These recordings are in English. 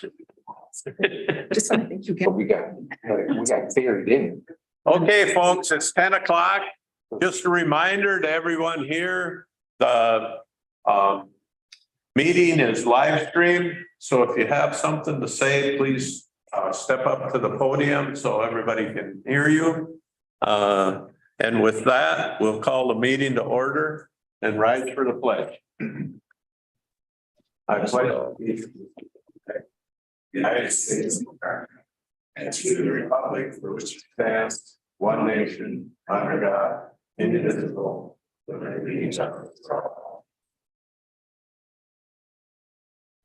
Just when I think you can. We got buried in. Okay, folks, it's 10 o'clock. Just a reminder to everyone here, the meeting is live streamed. So if you have something to say, please step up to the podium so everybody can hear you. And with that, we'll call the meeting to order and rise for the pledge. I pledge the United States of America and to the republic for which it stands, one nation, under God, indivisible, with liberty and justice for all.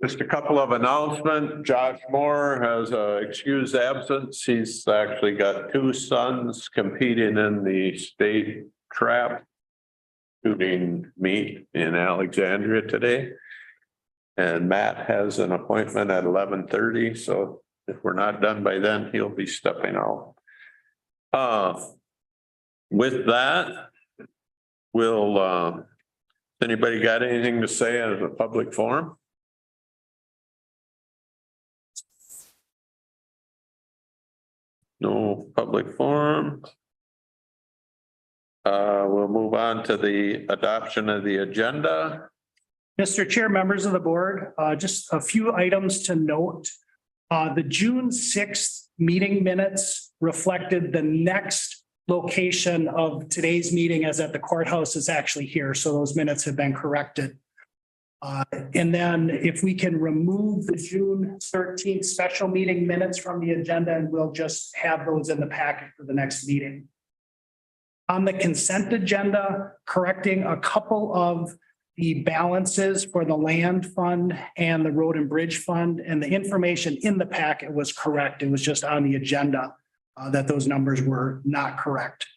Just a couple of announcements. Josh Moore has excused absence. He's actually got two sons competing in the state trap shooting meet in Alexandria today. And Matt has an appointment at 11:30. So if we're not done by then, he'll be stepping out. With that, anybody got anything to say as a public forum? No public forum. We'll move on to the adoption of the agenda. Mr. Chair, members of the board, just a few items to note. The June 6th meeting minutes reflected the next location of today's meeting as at the courthouse is actually here. So those minutes have been corrected. And then if we can remove the June 13th special meeting minutes from the agenda, and we'll just have those in the packet for the next meeting. On the consent agenda, correcting a couple of the balances for the land fund and the road and bridge fund, and the information in the packet was correct. It was just on the agenda that those numbers were not correct.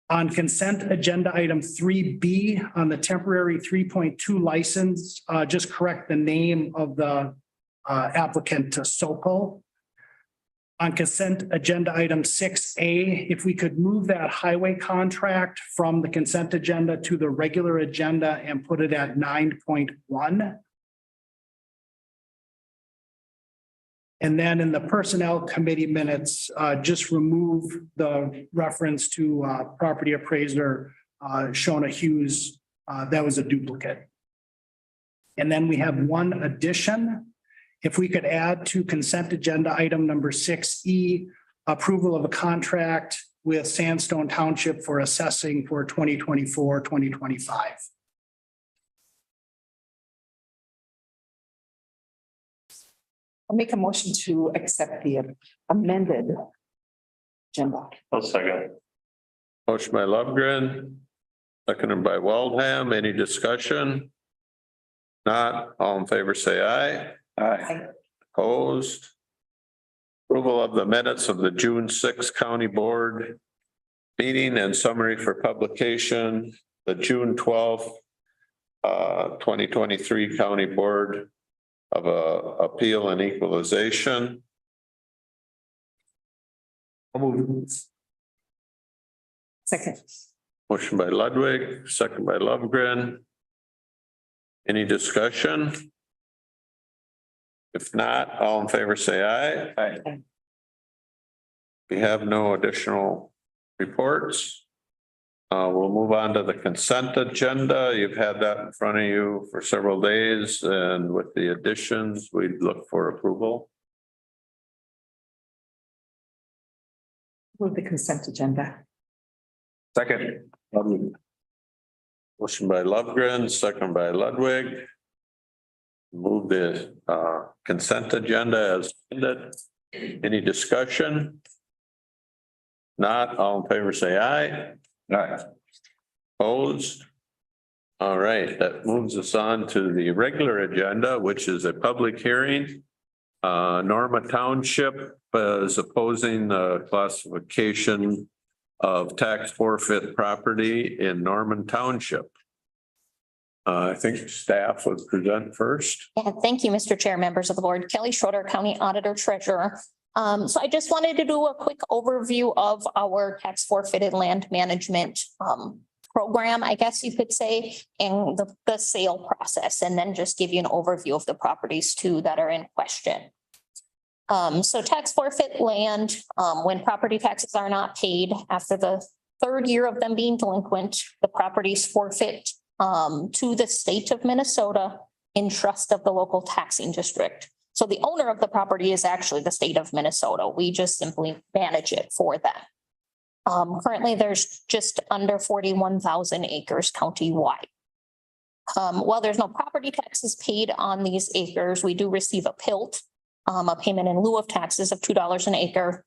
On consent agenda item 3B on the temporary 3.2 license, just correct the name of the applicant to Sokol. On consent agenda item 6A, if we could move that highway contract from the consent agenda to the regular agenda and put it at 9.1. And then in the personnel committee minutes, just remove the reference to property appraiser Shona Hughes. That was a duplicate. And then we have one addition. If we could add to consent agenda item number 6E, approval of a contract with Sandstone Township for assessing for 2024, 2025. I'll make a motion to accept the amended agenda. I'll second. Motion by Lovegren, seconded by Waldham. Any discussion? Not, all in favor, say aye. Aye. Opposed? Approval of the minutes of the June 6th County Board meeting and summary for publication. The June 12th, 2023 County Board of Appeal and Equalization. Second. Motion by Ludwig, second by Lovegren. Any discussion? If not, all in favor, say aye. Aye. We have no additional reports. We'll move on to the consent agenda. You've had that in front of you for several days, and with the additions, we'd look for approval. Move the consent agenda. Second. Motion by Lovegren, second by Ludwig. Move the consent agenda as ended. Any discussion? Not, all in favor, say aye. Aye. Opposed? All right, that moves us on to the regular agenda, which is a public hearing. Norma Township is opposing the classification of tax forfeit property in Norman Township. I think staff would present first. Yeah, thank you, Mr. Chair, members of the board. Kelly Schroeder, County Auditor Treasurer. So I just wanted to do a quick overview of our tax forfeited land management program, I guess you could say, and the sale process, and then just give you an overview of the properties too that are in question. So tax forfeit land, when property taxes are not paid after the third year of them being delinquent, the properties forfeit to the state of Minnesota in trust of the local taxing district. So the owner of the property is actually the state of Minnesota. We just simply manage it for them. Currently, there's just under 41,000 acres countywide. While there's no property taxes paid on these acres, we do receive a PILT, a payment in lieu of taxes of $2 an acre,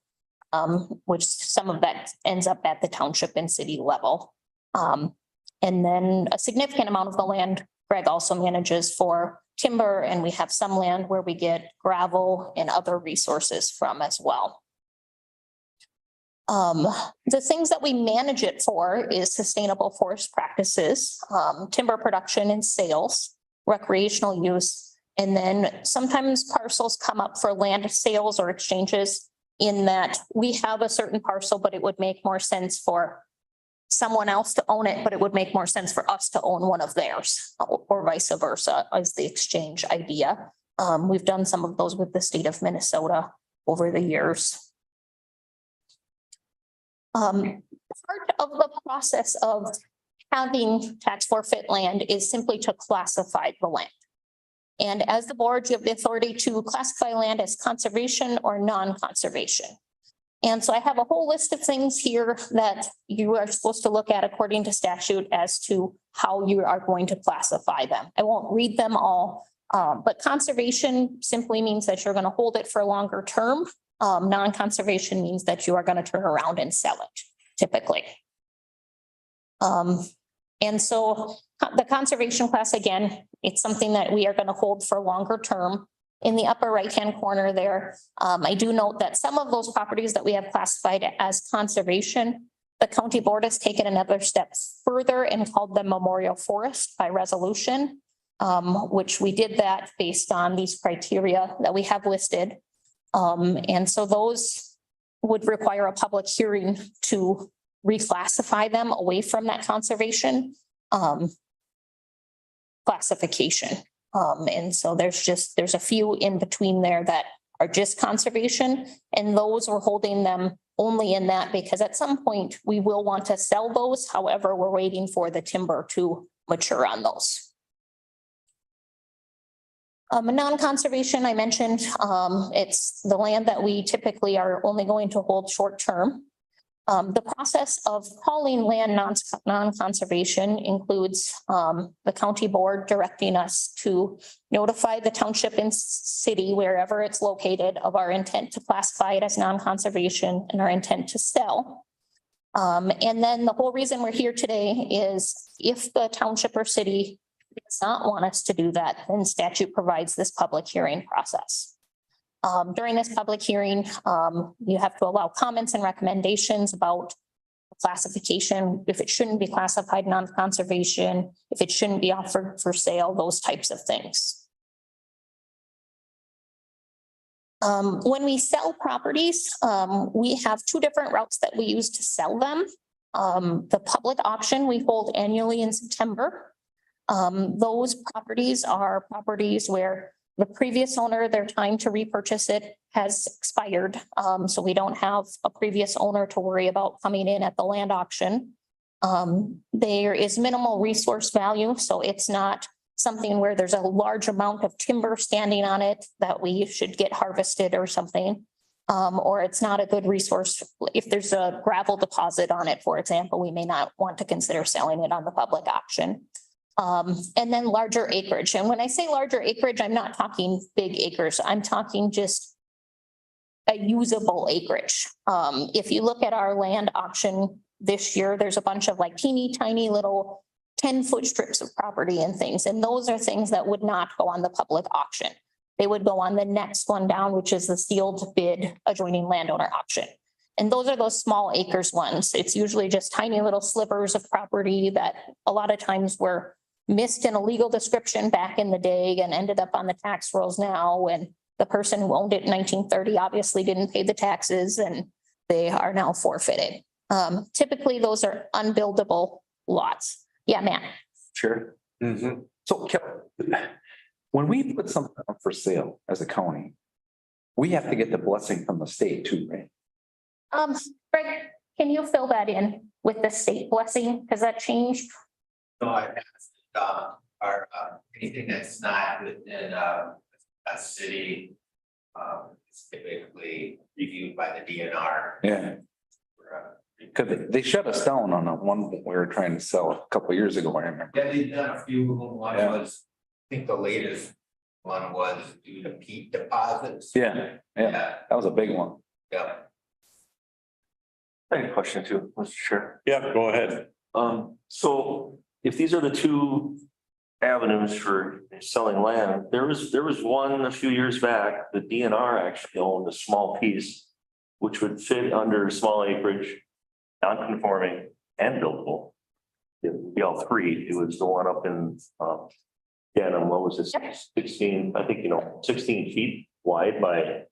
which some of that ends up at the township and city level. And then a significant amount of the land Greg also manages for timber, and we have some land where we get gravel and other resources from as well. The things that we manage it for is sustainable forest practices, timber production and sales, recreational use, and then sometimes parcels come up for land sales or exchanges in that we have a certain parcel, but it would make more sense for someone else to own it, but it would make more sense for us to own one of theirs or vice versa is the exchange idea. We've done some of those with the state of Minnesota over the years. Part of the process of having tax forfeit land is simply to classify the land. And as the board, you have the authority to classify land as conservation or non-conservation. And so I have a whole list of things here that you are supposed to look at according to statute as to how you are going to classify them. I won't read them all, but conservation simply means that you're going to hold it for a longer term. Non-conservation means that you are going to turn around and sell it typically. And so the conservation class, again, it's something that we are going to hold for longer term. In the upper right-hand corner there, I do note that some of those properties that we have classified as conservation, the county board has taken another step further and called them memorial forest by resolution, which we did that based on these criteria that we have listed. And so those would require a public hearing to reclassify them away from that conservation classification. And so there's a few in between there that are just conservation, and those we're holding them only in that because at some point we will want to sell those. However, we're waiting for the timber to mature on those. A non-conservation, I mentioned, it's the land that we typically are only going to hold short term. The process of calling land non-conservation includes the county board directing us to notify the township and city, wherever it's located, of our intent to classify it as non-conservation and our intent to sell. And then the whole reason we're here today is if the township or city does not want us to do that, then statute provides this public hearing process. During this public hearing, you have to allow comments and recommendations about classification, if it shouldn't be classified non-conservation, if it shouldn't be offered for sale, those types of things. When we sell properties, we have two different routes that we use to sell them. The public auction we hold annually in September. Those properties are properties where the previous owner, their time to repurchase it has expired. So we don't have a previous owner to worry about coming in at the land auction. There is minimal resource value, so it's not something where there's a large amount of timber standing on it that we should get harvested or something. Or it's not a good resource. If there's a gravel deposit on it, for example, we may not want to consider selling it on the public auction. And then larger acreage. And when I say larger acreage, I'm not talking big acres. I'm talking just a usable acreage. If you look at our land auction this year, there's a bunch of like teeny tiny little 10-foot strips of property and things. And those are things that would not go on the public auction. They would go on the next one down, which is the sealed bid adjoining landowner auction. And those are those small acres ones. It's usually just tiny little slivers of property that a lot of times were missed in a legal description back in the day and ended up on the tax rolls now. And the person who owned it in 1930 obviously didn't pay the taxes and they are now forfeited. Typically, those are unbuildable lots. Yeah, Matt. Sure. So Kelly, when we put something up for sale as a county, We have to get the blessing from the state too, right? Greg, can you fill that in with the state blessing? Has that changed? No, I have, anything that's not within, a city, is typically reviewed by the DNR. Yeah, cause they shut us down on the one we were trying to sell a couple of years ago, I remember. Yeah, they've done a few of them. One Yeah. was, I think the latest one was due to peak deposits. Yeah, that was a big one. Yeah. I have a question too, Mr. Chair. Yeah, go ahead. So if these are the two avenues for selling land, there was one a few years back, the DNR actually owned a small piece which would fit under small acreage, non-conforming and buildable. It would be all three. It was the one up in, Denham, what was it? Yep. 16, I think, 16 feet wide by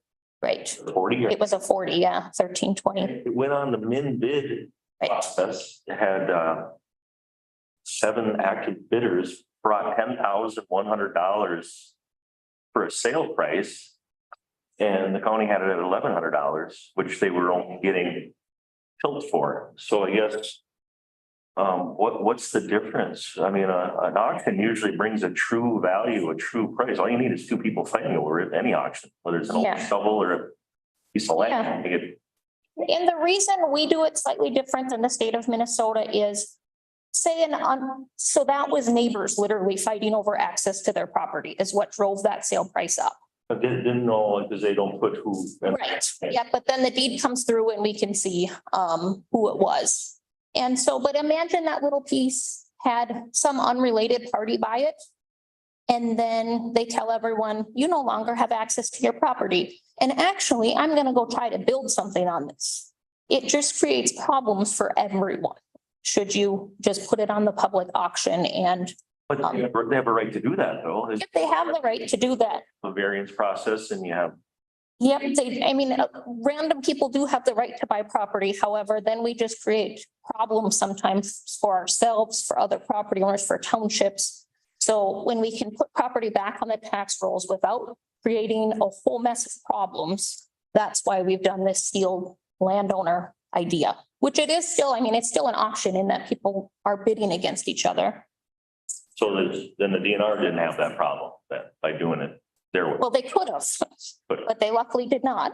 Right. 40 or It was a 40, yeah, 1320. it went on the min bid Right. process. It had 7 active bidders, brought $10,100 for a sale price. And the county had it at $1,100, which they were only getting tilt for. So I guess what's the difference? I mean, an auction usually brings a true value, a true price. All you need is two people fighting over it, any auction, whether it's an old Yeah. shovel or a piece of land. You get And the reason we do it slightly different than the state of Minnesota is say so that was neighbors literally fighting over access to their property is what drove that sale price up. I didn't know because they don't put who. Right, yeah, but then the deed comes through and we can see who it was. And so, but imagine that little piece had some unrelated party buy it. And then they tell everyone, you no longer have access to your property. And actually, I'm gonna go try to build something on this. It just creates problems for everyone. Should you just put it on the public auction and But they have a right to do that though. It's if they have the right to do that. a variance process and you have, Yep, random people do have the right to buy property. However, then we just create problems sometimes for ourselves, for other property owners, for townships. So when we can put property back on the tax rolls without creating a whole mess of problems, that's why we've done this sealed landowner idea, which it is still, it's still an auction in that people are bidding against each other. so then the DNR didn't have that problem that by doing it their way. Well, they could have, but they luckily did not.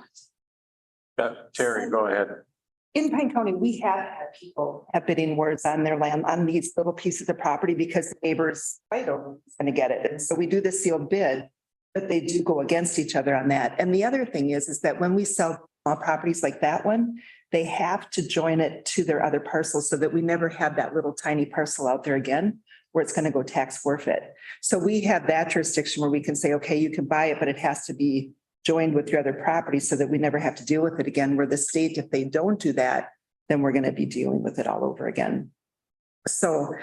Terry, go ahead. In Pine County, we have had people have bidding wars on their land, on these little pieces of property because the neighbors fight over who's gonna get it. And so we do the sealed bid, but they do go against each other on that. And the other thing is that when we sell small properties like that one, they have to join it to their other parcels so that we never have that little tiny parcel out there again where it's gonna go tax forfeit. So we have that jurisdiction where we can say, okay, you can buy it, but it has to be joined with your other property so that we never have to deal with it again, where the state, if they don't do that, then we're gonna be dealing with it all over again. So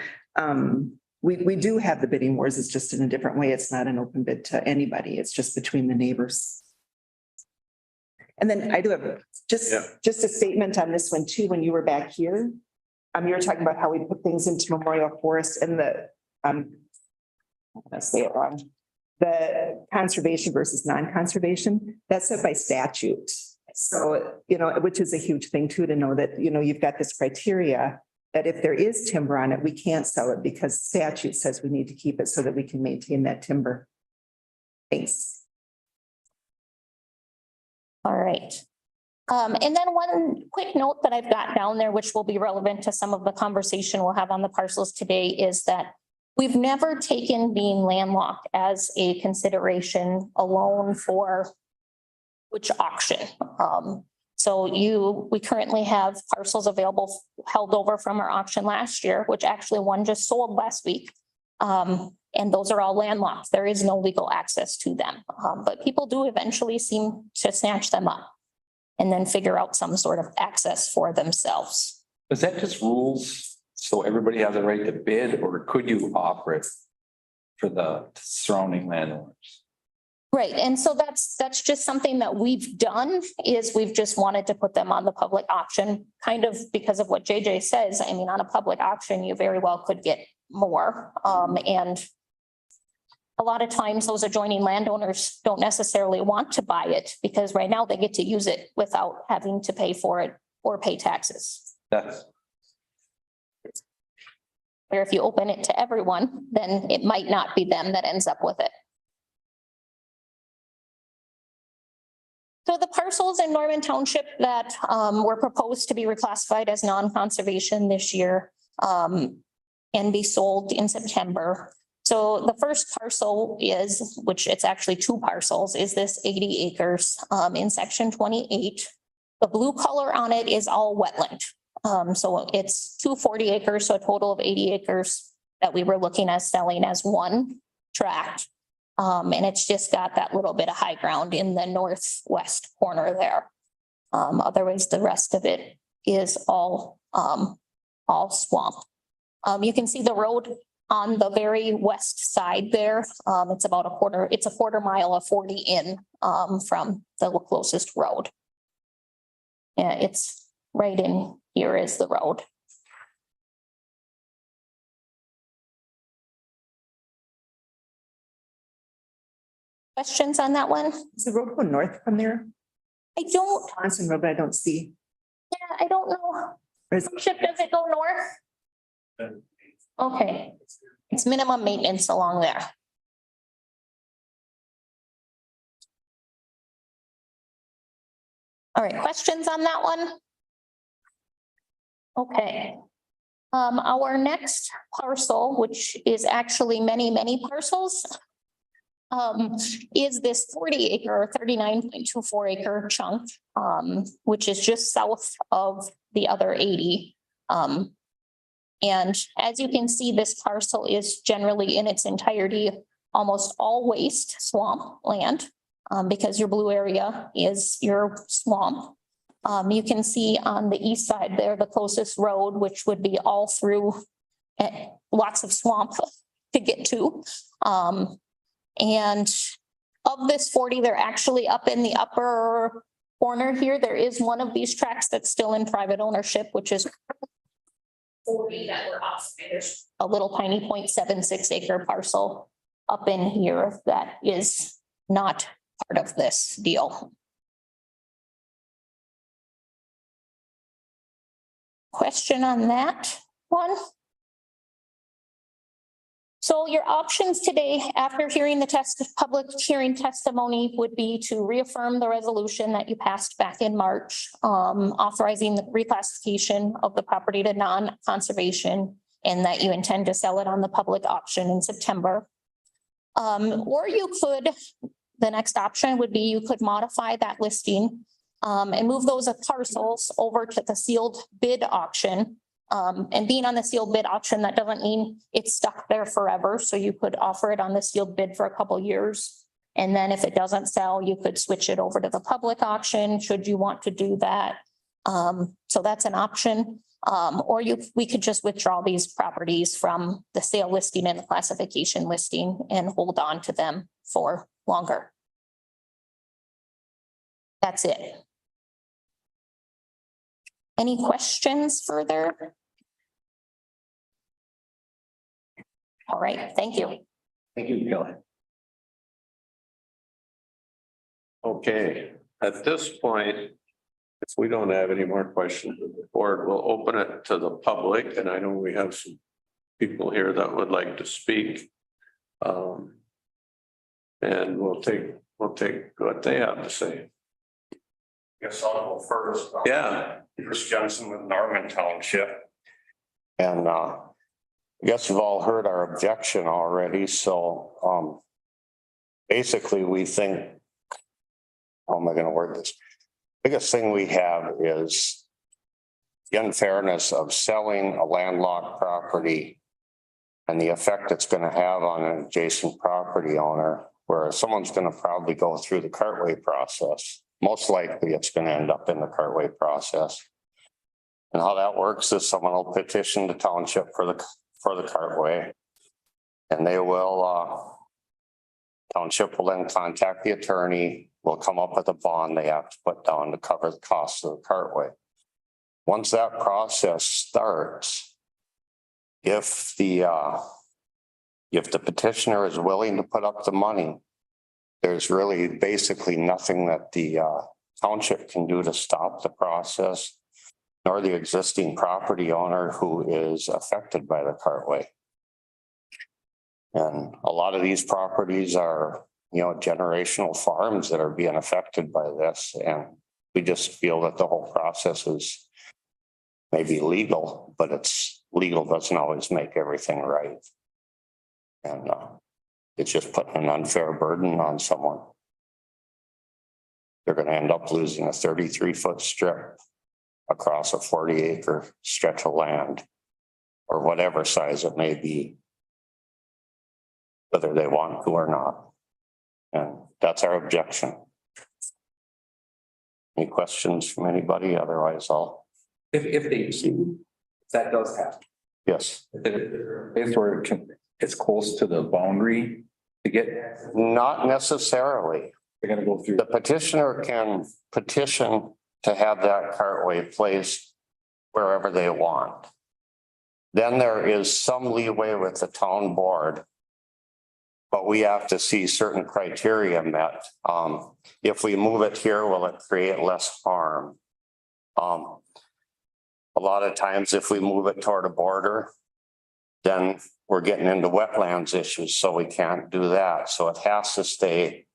we do have the bidding wars. It's just in a different way. It's not an open bid to anybody. It's just between the neighbors. And then I do have just a statement on this one too, when you were back here. You were talking about how we put things into Memorial Forest and I'm gonna say it wrong. The conservation versus non-conservation, that's set by statute. So, which is a huge thing too, to know that, you've got this criteria that if there is timber on it, we can't sell it because statute says we need to keep it so that we can maintain that timber. Thanks. All right. And then one quick note that I've got down there, which will be relevant to some of the conversation we'll have on the parcels today, is that we've never taken being landlocked as a consideration alone for which auction. We currently have parcels available held over from our auction last year, which actually one just sold last week. And those are all landlocked. There is no legal access to them. But people do eventually seem to snatch them up and then figure out some sort of access for themselves. Is that just rules? So everybody has a right to bid, or could you offer it for the surrounding landowners? Right, and so that's just something that we've done, is we've just wanted to put them on the public auction, kind of because of what JJ says. On a public auction, you very well could get more. And a lot of times those adjoining landowners don't necessarily want to buy it because right now they get to use it without having to pay for it or pay taxes. That's, Where if you open it to everyone, then it might not be them that ends up with it. So the parcels in Norman Township that were proposed to be reclassified as non-conservation this year and be sold in September. So the first parcel is, which it's actually two parcels, is this 80 acres in section 28. The blue color on it is all wetland. So it's 240 acres, so a total of 80 acres that we were looking at selling as one tract. And it's just got that little bit of high ground in the northwest corner there. Otherwise, the rest of it is all swamp. You can see the road on the very west side there. It's about a quarter mile of 40 in from the closest road. Yeah, it's right in here is the road. Questions on that one? Is the road go north from there? I don't, Johnson Road, but I don't see. yeah, I don't know. Or is- Ship, does it go north? Okay, it's minimum maintenance along there. All right, questions on that one? Okay. Our next parcel, which is actually many parcels, is this 40 acre, 39.24 acre chunk, which is just south of the other 80. And as you can see, this parcel is generally in its entirety, almost all waste swamp land, because your blue area is your swamp. You can see on the east side there, the closest road, which would be all through lots of swamp to get to. And of this 40, they're actually up in the upper corner here. There is one of these tracts that's still in private ownership, which is 40 that were off. There's a little tiny 0.76 acre parcel up in here that is not part of this deal. Question on that one? So your options today, after hearing the public hearing testimony, would be to reaffirm the resolution that you passed back in March, authorizing the reclassification of the property to non-conservation and that you intend to sell it on the public auction in September. Or you could, the next option would be you could modify that listing and move those parcels over to the sealed bid auction. And being on the sealed bid auction, that doesn't mean it's stuck there forever. So you could offer it on the sealed bid for a couple of years. And then if it doesn't sell, you could switch it over to the public auction, should you want to do that. So that's an option. Or we could just withdraw these properties from the sale listing and the classification listing and hold on to them for longer. That's it. Any questions further? All right, thank you. thank you, Kelly. Okay, at this point, if we don't have any more questions of the board, we'll open it to the public, and I know we have some people here that would like to speak. And we'll take what they have to say. Guess I'll go first. Yeah. Bruce Johnson with Norman Township. And I guess you've all heard our objection already, so basically we think, how am I gonna word this? Biggest thing we have is the unfairness of selling a landlocked property and the effect it's gonna have on an adjacent property owner, where someone's gonna probably go through the cartway process. Most likely it's going to end up in the cartway process. And how that works is someone will petition the township for the cartway. And they will, township will then contact the attorney, will come up with a bond they have to put down to cover the cost of the cartway. Once that process starts, if the if the petitioner is willing to put up the money, there's really basically nothing that the township can do to stop the process, nor the existing property owner who is affected by the cartway. And a lot of these properties are, generational farms that are being affected by this. And we just feel that the whole process is maybe legal, but legal doesn't always make everything right. And it's just putting an unfair burden on someone. They're going to end up losing a 33-foot strip across a 40-acre stretch of land, or whatever size it may be, whether they want to or not. And that's our objection. Any questions from anybody? Otherwise, I'll, If they do, that does happen. yes. It's where it's close to the boundary to get, Not necessarily. they're gonna go through. The petitioner can petition to have that cartway placed wherever they want. Then there is some leeway with the town board, but we have to see certain criteria met. If we move it here, will it create less harm? A lot of times if we move it toward a border, then we're getting into wetlands issues, so we can't do that. So it has to stay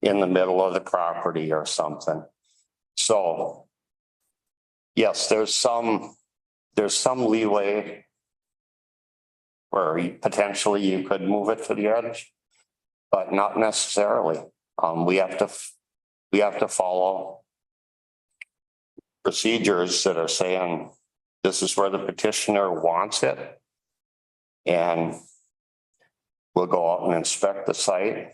in the middle of the property or something. So yes, there's some leeway where potentially you could move it to the edge, but not necessarily. We have to follow procedures that are saying this is where the petitioner wants it. And we'll go out and inspect the site.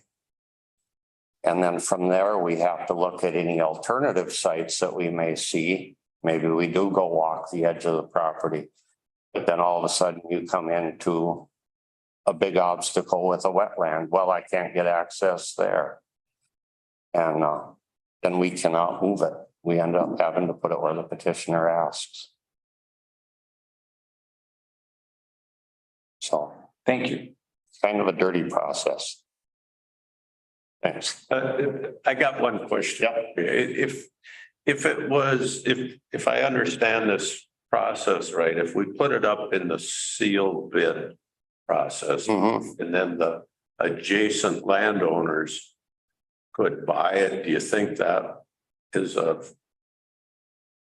And then from there, we have to look at any alternative sites that we may see. Maybe we do go walk the edge of the property, but then all of a sudden you come into a big obstacle with a wetland. Well, I can't get access there. And then we cannot move it. We end up having to put it where the petitioner asks. So Thank you. it's kind of a dirty process. Thanks. I got one question. If it was, if I understand this process right, if we put it up in the sealed bid process, Mhm. and then the adjacent landowners could buy it, do you think that is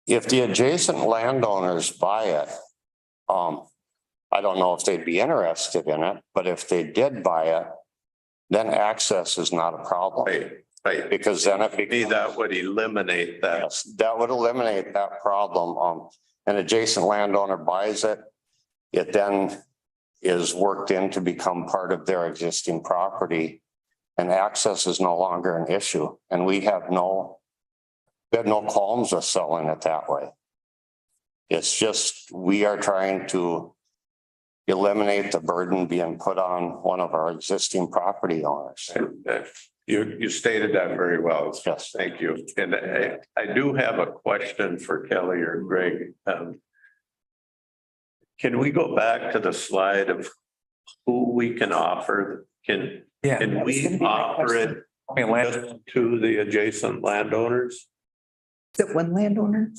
If the adjacent landowners buy it, I don't know if they'd be interested in it, but if they did buy it, then access is not a problem. right? Because then it Maybe that would eliminate that. Yes, that would eliminate that problem. An adjacent landowner buys it. It then is worked in to become part of their existing property. And access is no longer an issue. And we have no qualms with selling it that way. It's just, we are trying to eliminate the burden being put on one of our existing property owners. You stated that very well. Yes. Thank you. And I do have a question for Kelly or Greg. Can we go back to the slide of who we can offer? Can we offer it just to the adjacent landowners? Is it one landowner?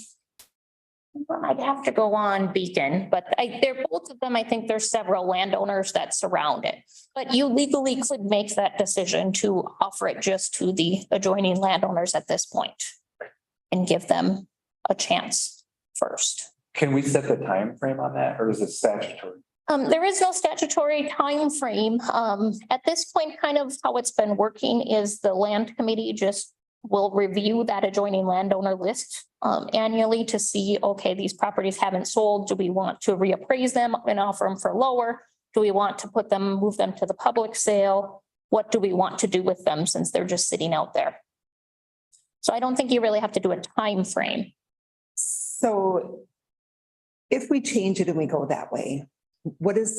I'd have to go on Beacon, but they're both of them. I think there's several landowners that surround it. But you legally could make that decision to offer it just to the adjoining landowners at this point and give them a chance first. Can we set the time frame on that, or is it statutory? There is no statutory time frame. At this point, kind of how it's been working is the land committee just will review that adjoining landowner list annually to see, okay, these properties haven't sold. Do we want to reappraise them and offer them for lower? Do we want to move them to the public sale? What do we want to do with them since they're just sitting out there? So I don't think you really have to do a time frame. So if we change it and we go that way,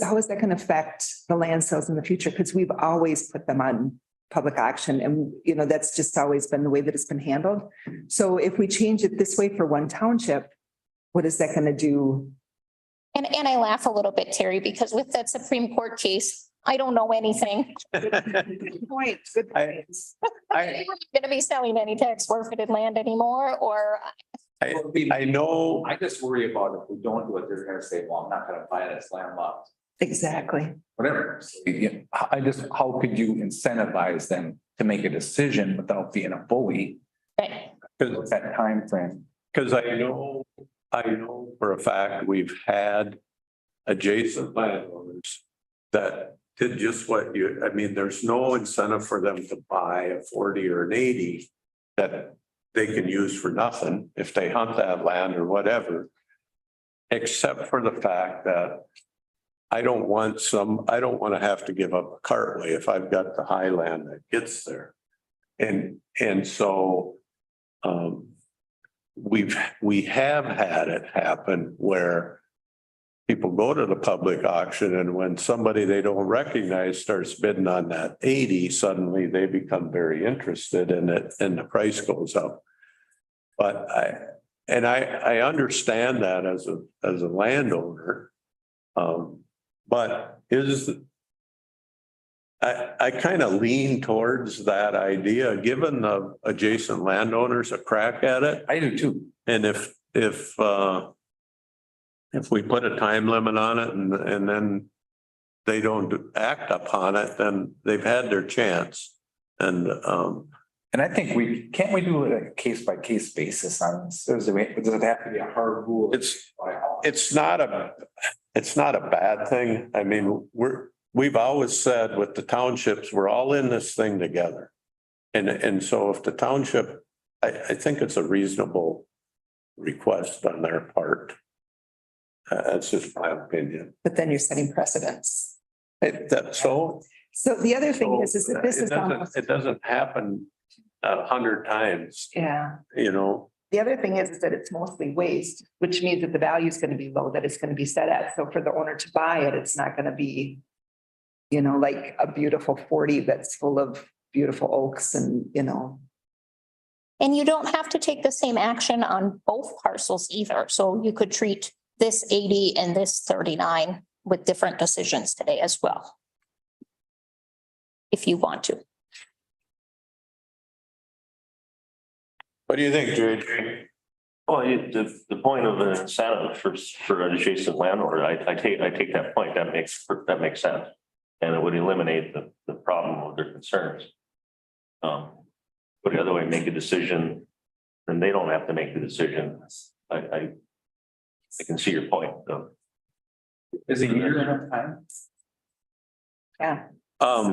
how is that going to affect the land sales in the future? Because we've always put them on public auction and, that's just always been the way that it's been handled. So if we change it this way for one township, what is that going to do? And I laugh a little bit, Terry, because with that Supreme Court case, I don't know anything. Good point, good I- point. I, We're not gonna be selling any tax forfeited land anymore, or I know, I just worry about if we don't do it, they're gonna say, well, I'm not gonna buy it, it's landlocked, Exactly. whatever. So, yeah, I just, how could you incentivize them to make a decision without being a bully? right, What's that time frame? because I know for a fact we've had adjacent landowners that did just what you, I mean, there's no incentive for them to buy a 40 or an 80 that they can use for nothing if they hunt that land or whatever. Except for the fact that I don't want to have to give up a cartway if I've got the highland that gets there. And so we have had it happen where people go to the public auction and when somebody they don't recognize starts bidding on that 80, suddenly they become very interested in it and the price goes up. But I understand that as a landowner. But I kind of lean towards that idea, giving the adjacent landowners a crack at it. I do too. And if we put a time limit on it and then they don't act upon it, then they've had their chance. And I think can't we do it a case by case basis on this? Does it have to be a hard rule? it's not a bad thing. I mean, we've always said with the townships, we're all in this thing together. And so if the township, I think it's a reasonable request on their part. That's just my opinion. But then you're setting precedents. So So the other thing is that this is it doesn't happen 100 times, yeah. you know. The other thing is that it's mostly waste, which means that the value is going to be low, that it's going to be set at. So for the owner to buy it, it's not going to be, like a beautiful 40 that's full of beautiful oaks and, and you don't have to take the same action on both parcels either, so you could treat this 80 and this 39 with different decisions today as well. If you want to. What do you think, JJ? Well, the point of an incentive for an adjacent landowner, I take that point, that makes sense. And it would eliminate the problem of their concerns. But the other way, make a decision, and they don't have to make the decision. I can see your point, though. Is a year enough time? yeah.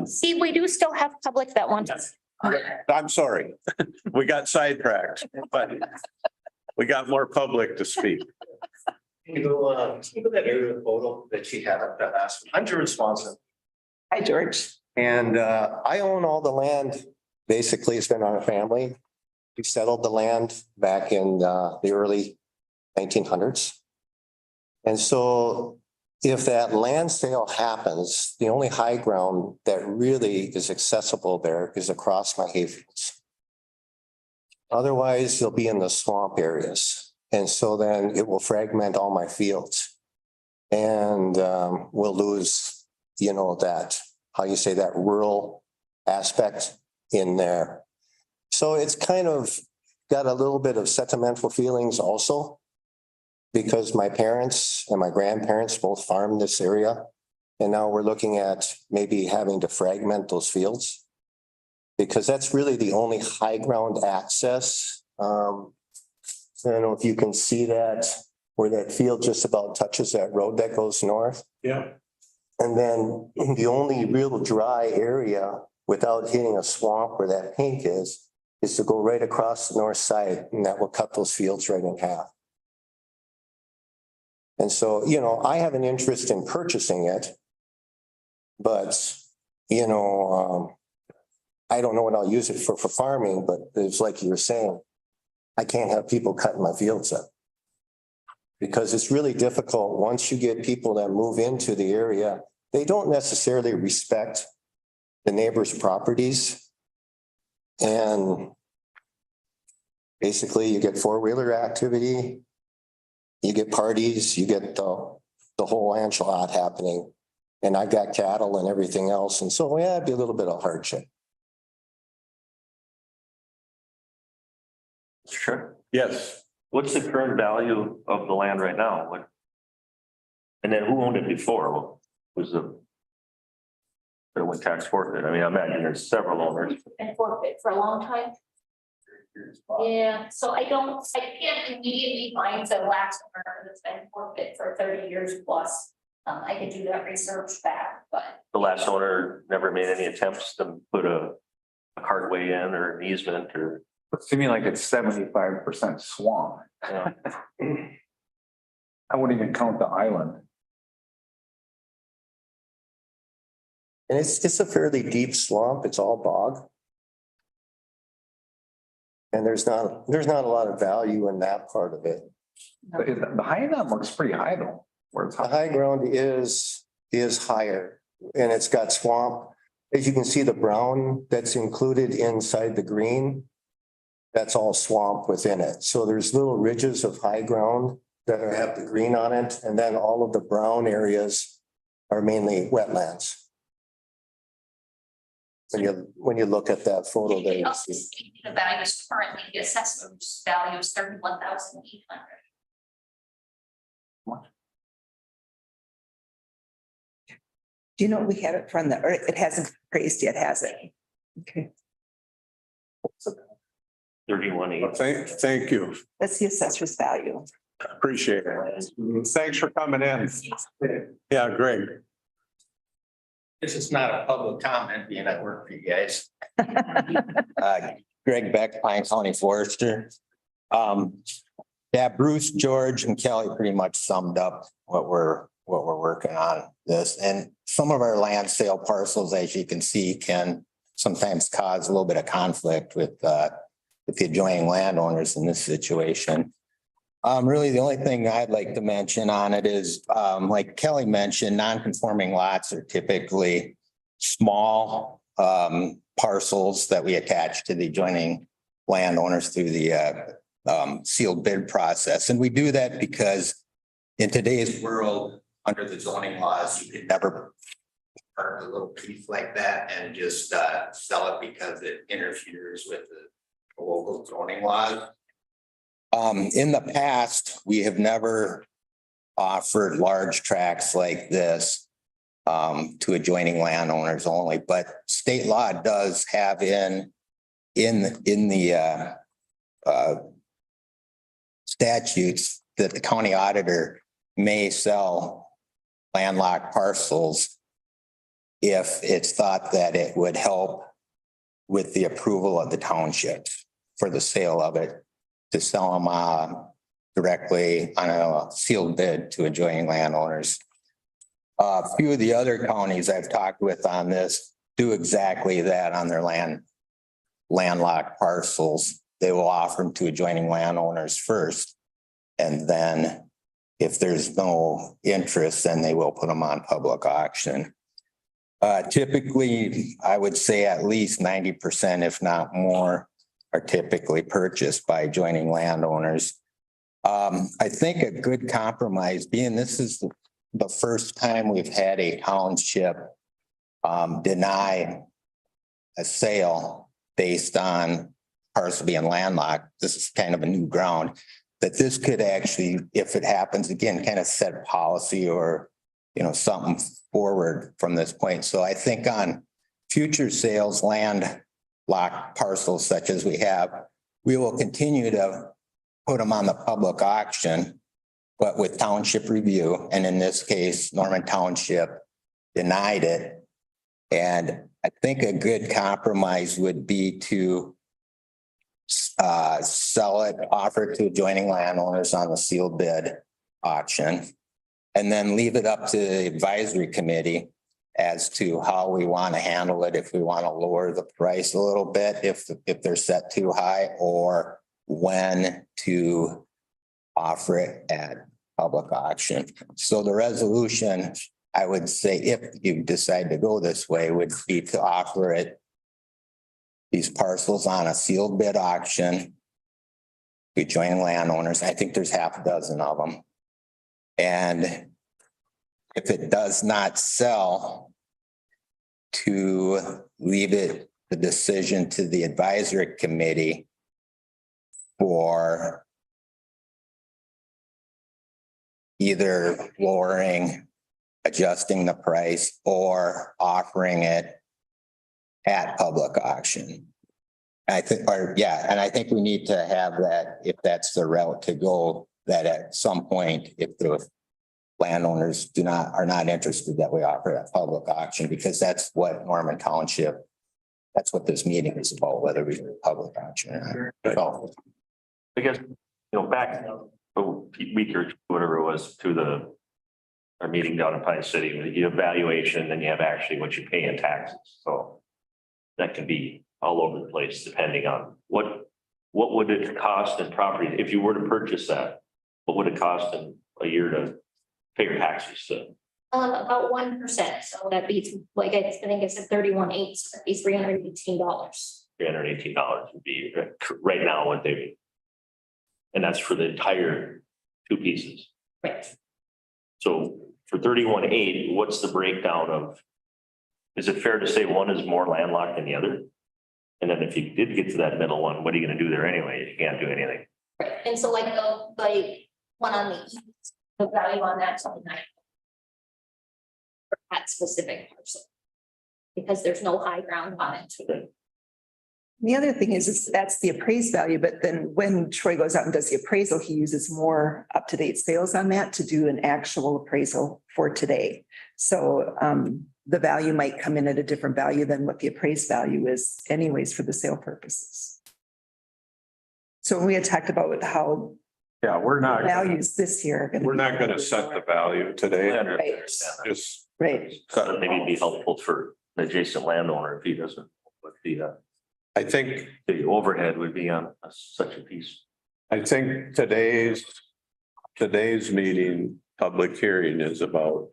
See, we do still have public that wants us. I'm sorry. We got sidetracked, but we got more public to speak. Can you put that aerial photo that she had up that last one? I'm George Swanson. Hi, George. And I own all the land. Basically, it's been our family. We settled the land back in the early 1900s. And so if that land sale happens, the only high ground that really is accessible there is across my hayfields. Otherwise, you'll be in the swamp areas. And so then it will fragment all my fields. And we'll lose, that, how you say, that rural aspect in there. So it's kind of got a little bit of sentimental feelings also, because my parents and my grandparents both farmed this area. And now we're looking at maybe having to fragment those fields, because that's really the only high ground access. I don't know if you can see that, where that field just about touches that road that goes north. Yeah. And then the only real dry area without hitting a swamp where that pink is to go right across the north side, and that will cut those fields right in half. And so, I have an interest in purchasing it, but, I don't know what I'll use it for farming, but it's like you were saying, I can't have people cutting my fields up. Because it's really difficult once you get people that move into the area, they don't necessarily respect the neighbors' properties. And basically you get four-wheeler activity, you get parties, you get the whole enchilada happening. And I got cattle and everything else. And so, yeah, it'd be a little bit of hardship. Sure. Yes. What's the current value of the land right now? What? And then who owned it before? Was it went tax forfeit? I mean, I imagine there's several owners. Been forfeit for a long time. Yeah, so I can't immediately find the last owner that's been forfeit for 30 years plus. I could do that research back, but. The last owner never made any attempts to put a cartway in or an easement or. Looks to me like it's 75% swamp. You know, I wouldn't even count the island. And it's a fairly deep swamp. It's all bog. And there's not a lot of value in that part of it. The high end looks pretty high though, where it's The high. high ground is higher and it's got swamp. As you can see, the brown that's included inside the green, that's all swamp within it. So there's little ridges of high ground that have the green on it. And then all of the brown areas are mainly wetlands. When you look at that photo there, you see. The values currently, the assessment value is 31,800. Do you know we have it from the, or it hasn't appraised yet, has it? Okay, 31.8. Thank you. that's the assessor's value. Appreciate it. Thanks for coming in. Yeah, Greg. This is not a public comment being at work for you guys. Greg Beck, Pine County Forester. Yeah, Bruce, George and Kelly pretty much summed up what we're working on this. And some of our land sale parcels, as you can see, can sometimes cause a little bit of conflict with the adjoining landowners in this situation. Really, the only thing I'd like to mention on it is, like Kelly mentioned, non-conforming lots are typically small parcels that we attach to the adjoining landowners through the sealed bid process. And we do that because in today's world, under the zoning laws, you could never Park a little piece like that and just sell it because it interferes with the local zoning laws. in the past, we have never offered large tracts like this to adjoining landowners only, but state law does have in the statutes that the county auditor may sell landlocked parcels if it's thought that it would help with the approval of the township for the sale of it, to sell them directly on a sealed bid to adjoining landowners. A few of the other counties I've talked with on this do exactly that on their landlocked parcels. They will offer them to adjoining landowners first. And then if there's no interest, then they will put them on public auction. Typically, I would say at least 90%, if not more, are typically purchased by adjoining landowners. I think a good compromise, being this is the first time we've had a township deny a sale based on parcel being landlocked. This is kind of a new ground, that this could actually, if it happens again, kind of set policy or, you know, something forward from this point. So I think on future sales, land locked parcels such as we have, we will continue to put them on the public auction, but with township review. And in this case, Norman Township denied it. And I think a good compromise would be to sell it, offer it to adjoining landowners on the sealed bid auction, and then leave it up to the advisory committee as to how we want to handle it. If we want to lower the price a little bit, if they're set too high, or when to offer it at public auction. So the resolution, I would say, if you decide to go this way, would be to offer it, these parcels, on a sealed bid auction to adjoining landowners. I think there's half a dozen of them. And if it does not sell, to leave it the decision to the advisory committee for either lowering, adjusting the price, or offering it at public auction. I think, and I think we need to have that, if that's the route to go, that at some point, if the landowners are not interested, that we offer at public auction, because that's what Norman Township, that's what this meeting is about, whether we do public auction or not. So, I guess, back a week or whatever it was to our meeting down in Pine City, you have valuation, then you have actually what you pay in taxes. So that can be all over the place depending on what would it cost in property if you were to purchase that? What would it cost in a year to pay your taxes to? About 1%. So that'd be like, I think it's at 31.8, so that'd be $318. $318 would be right now what they would. And that's for the entire two pieces. Right. So for 31.8, what's the breakdown of? Is it fair to say one is more landlocked than the other? And then if you did get to that middle one, what are you going to do there anyway? You can't do anything. Right. And so like the one on the east, the value on that's only 9. That specific parcel. Because there's no high ground on it. The other thing is that's the appraised value, but then when Troy goes out and does the appraisal, he uses more up-to-date sales on that to do an actual appraisal for today. So the value might come in at a different value than what the appraised value is anyways for the sale purposes. So we had talked about how Yeah, we're not, values this year. are gonna we're be not gonna set the value today. Right. Just Right. So maybe it'd be helpful for the adjacent landowner if he doesn't, what I think the overhead would be on such a piece. today's meeting, public hearing is about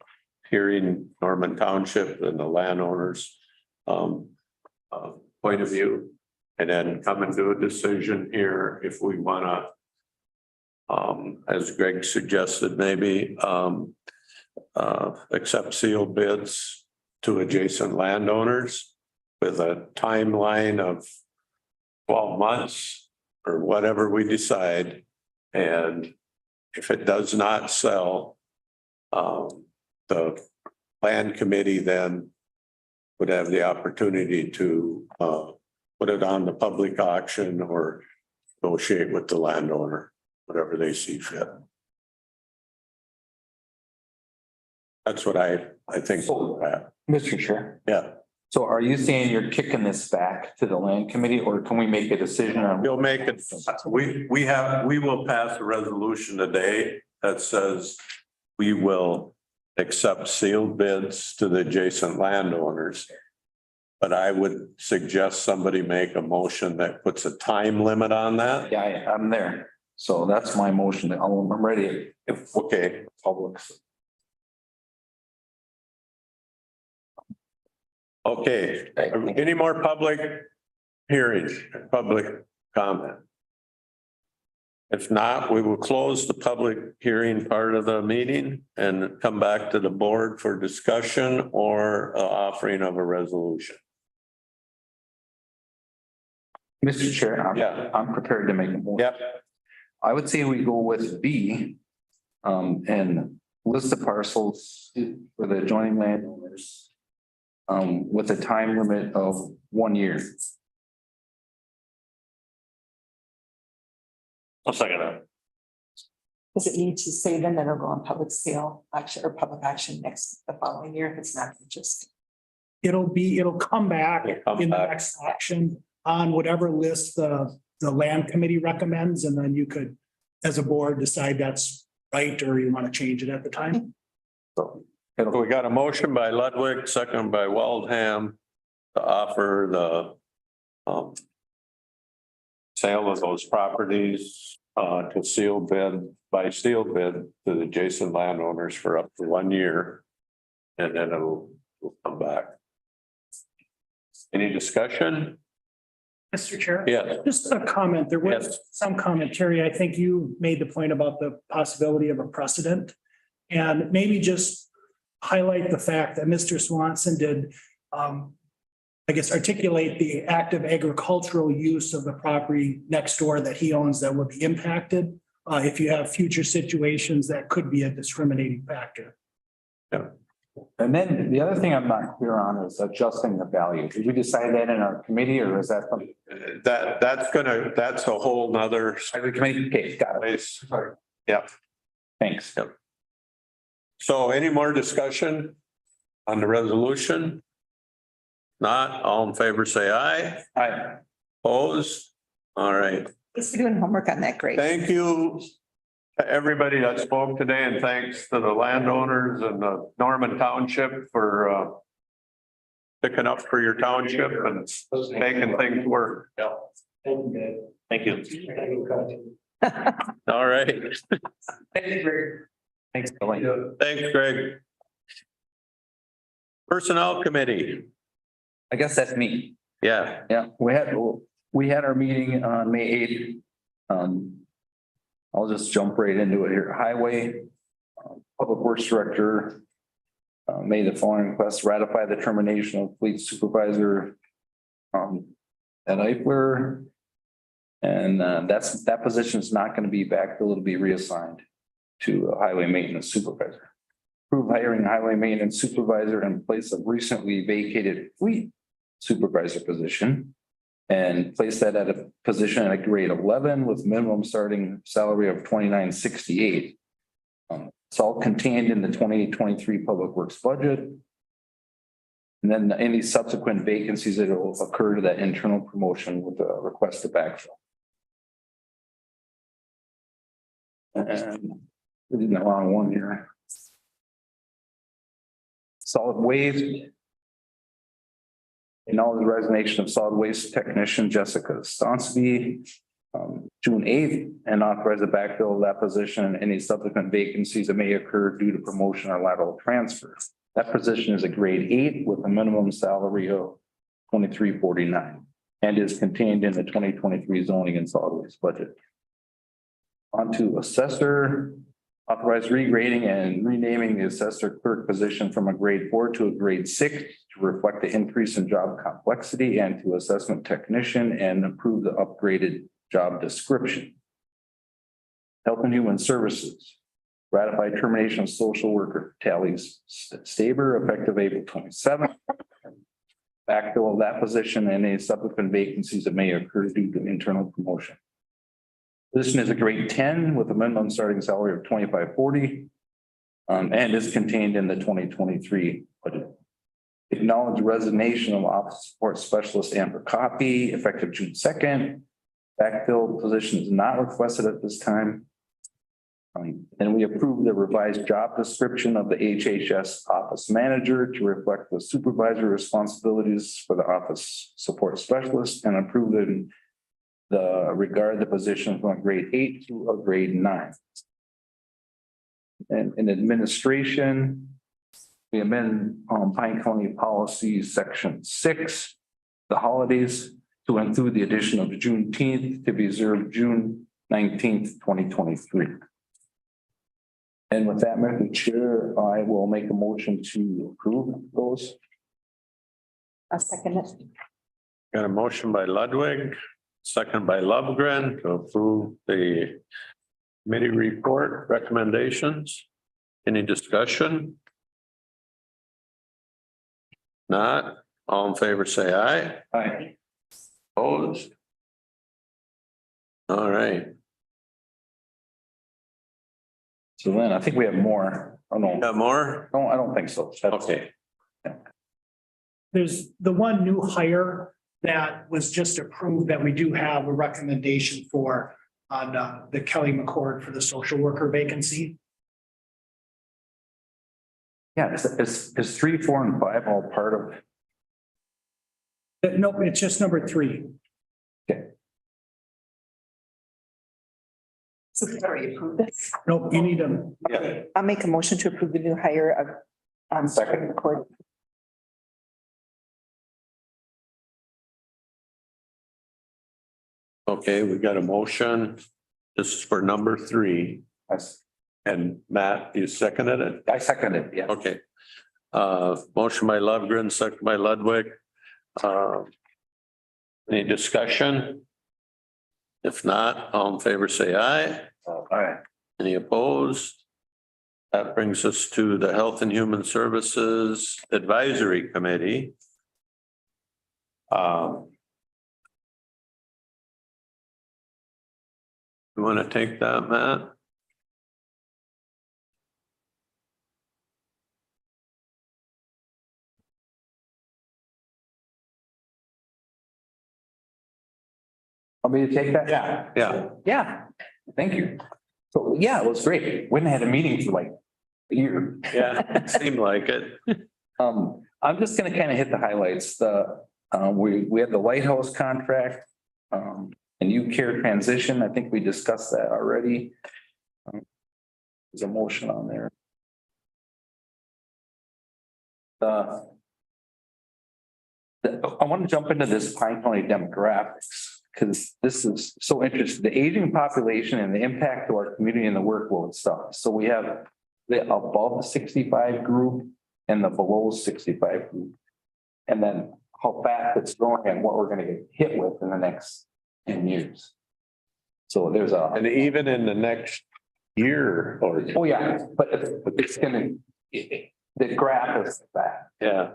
hearing Norman Township and the landowners point of view. And then coming to a decision here if we wanna, as Greg suggested, maybe accept sealed bids to adjacent landowners with a timeline of 12 months or whatever we decide. And if it does not sell, the plan committee then would have the opportunity to put it on the public auction or negotiate with the landowner, whatever they see fit. That's what I think. Mr. Chair. Yeah, So are you saying you're kicking this back to the land committee, or can we make a decision on? we'll make it, we will pass a resolution today that says we will accept sealed bids to the adjacent landowners. But I would suggest somebody make a motion that puts a time limit on that. Yeah, I'm there. So that's my motion. I'm ready. Okay, Public. okay. Any more public hearings, public comment? If not, we will close the public hearing part of the meeting and come back to the board for discussion or offering of a resolution. Mr. Chair, Yeah. I'm prepared to make a motion. Yep. I would say we go with B. And list the parcels for the adjoining landowners. With a time limit of 1 year. I'll second that. Does it need to say then that it'll go on public sale auction or public auction the following year if it's not just? It'll come back It'll come in the back. next auction on whatever list the land committee recommends, and then you could, as a board, decide that's right, or you want to change it at the time. So We got a motion by Ludwig, second by Waldham to offer the sale of those properties to seal bid to the adjacent landowners for up to 1 year. And then it'll come back. Any discussion? Mr. Chair? Yes. Just a comment. There was Yes. some commentary. I think you made the point about the possibility of a precedent. And maybe just highlight the fact that Mr. Swanson did, I guess, articulate the active agricultural use of the property next door that he owns that would be impacted. If you have future situations, that could be a discriminating factor. And then the other thing I'm not clear on is adjusting the value. Did we decide that in our committee or is that something? That's a whole nother Committee, okay, got it. place. Yep. Thanks. So any more discussion on the resolution? Not, all in favor, say aye. Aye. Opposed? All right. Thanks for doing homework on that. Great. Thank you to everybody that spoke today, and thanks to the landowners and the Norman Township for picking up for your township and making things work. Thank you. All right. Thanks, Billy. Thanks, Greg. Personnel Committee. I guess that's me. Yeah. Yeah, we had our meeting on May 8th. I'll just jump right into it here. Highway, Public Works Director made the following request: ratify the termination of Fleet Supervisor at Eichler. And that position is not going to be backfilled, it'll be reassigned to a Highway Maintenance Supervisor. Approve hiring Highway Maintenance Supervisor in place of recently vacated Fleet Supervisor position. And place that at a position at a grade 11 with minimum starting salary of $29.68. It's all contained in the 2023 Public Works budget. And then any subsequent vacancies that will occur to that internal promotion with a request to backfill. And we're in the wrong one here. Solid waste. Acknowledge the resignation of solid waste technician Jessica Stonsby, June 8th, and authorize the backfill of that position and any subsequent vacancies that may occur due to promotion or lateral transfer. That position is a grade 8 with a minimum salary of $23.49 and is contained in the 2023 zoning and solid waste budget. On to assessor. Authorize regrading and renaming the assessor clerk position from a grade 4 to a grade 6 to reflect the increase in job complexity, and to assessment technician, and approve the upgraded job description. Health and Human Services. Ratify termination of social worker Tally's Staber effective April 27th. Backfill of that position and any subsequent vacancies that may occur due to internal promotion. Position is a grade 10 with a minimum starting salary of $25.40 and is contained in the 2023 budget. Acknowledge resignation of office support specialist Amber Copy effective June 2nd. Backfill position is not requested at this time. And we approve the revised job description of the HHS office manager to reflect the supervisor responsibilities for the office support specialist, and approve the position from a grade 8 to a grade 9. And in administration, we amend Pine County Policy Section 6, the holidays, to include the addition of Juneteenth to be observed June 19th, 2023. And with that, Mr. Chair, I will make a motion to approve those. I'll second it. Got a motion by Ludwig, second by Lovegren to approve the committee report recommendations. Any discussion? Not, all in favor, say aye. Aye. Opposed? All right, So then I think we have more. Oh, no, got more? no, I don't think so. That's- Okay, There's the one new hire that was just approved that we do have a recommendation for on the Kelly McCord for the social worker vacancy. Yeah, is 3, 4, and 5 all part of? Nope, it's just number 3. So we already approved this. Nope, you need them. yeah, I'll make a motion to approve the new hire of second record. okay, we got a motion. This is for number 3. And Matt, you seconded it? I second it, yeah. Okay, Motion by Lovegren, second by Ludwig. Any discussion? If not, all in favor, say aye. Aye. Any opposed? That brings us to the Health and Human Services Advisory Committee. You want to take that, Matt? Want me to take that? Yeah. Yeah, thank you. So, yeah, it was great. We hadn't had a meeting for like a year. Yeah, it seemed like it. I'm just gonna kind of hit the highlights. We had the Lighthouse contract, and you care transition. I think we discussed that already. There's a motion on there. I want to jump into this Pine County demographics, because this is so interesting, the aging population and the impact to our community and the workload stuff. So we have the above 65 group and the below 65 group. And then how fast it's growing and what we're gonna get hit with in the next 10 years. So there's And even in the next year or, oh yeah, but it's gonna, the graph is that. yeah,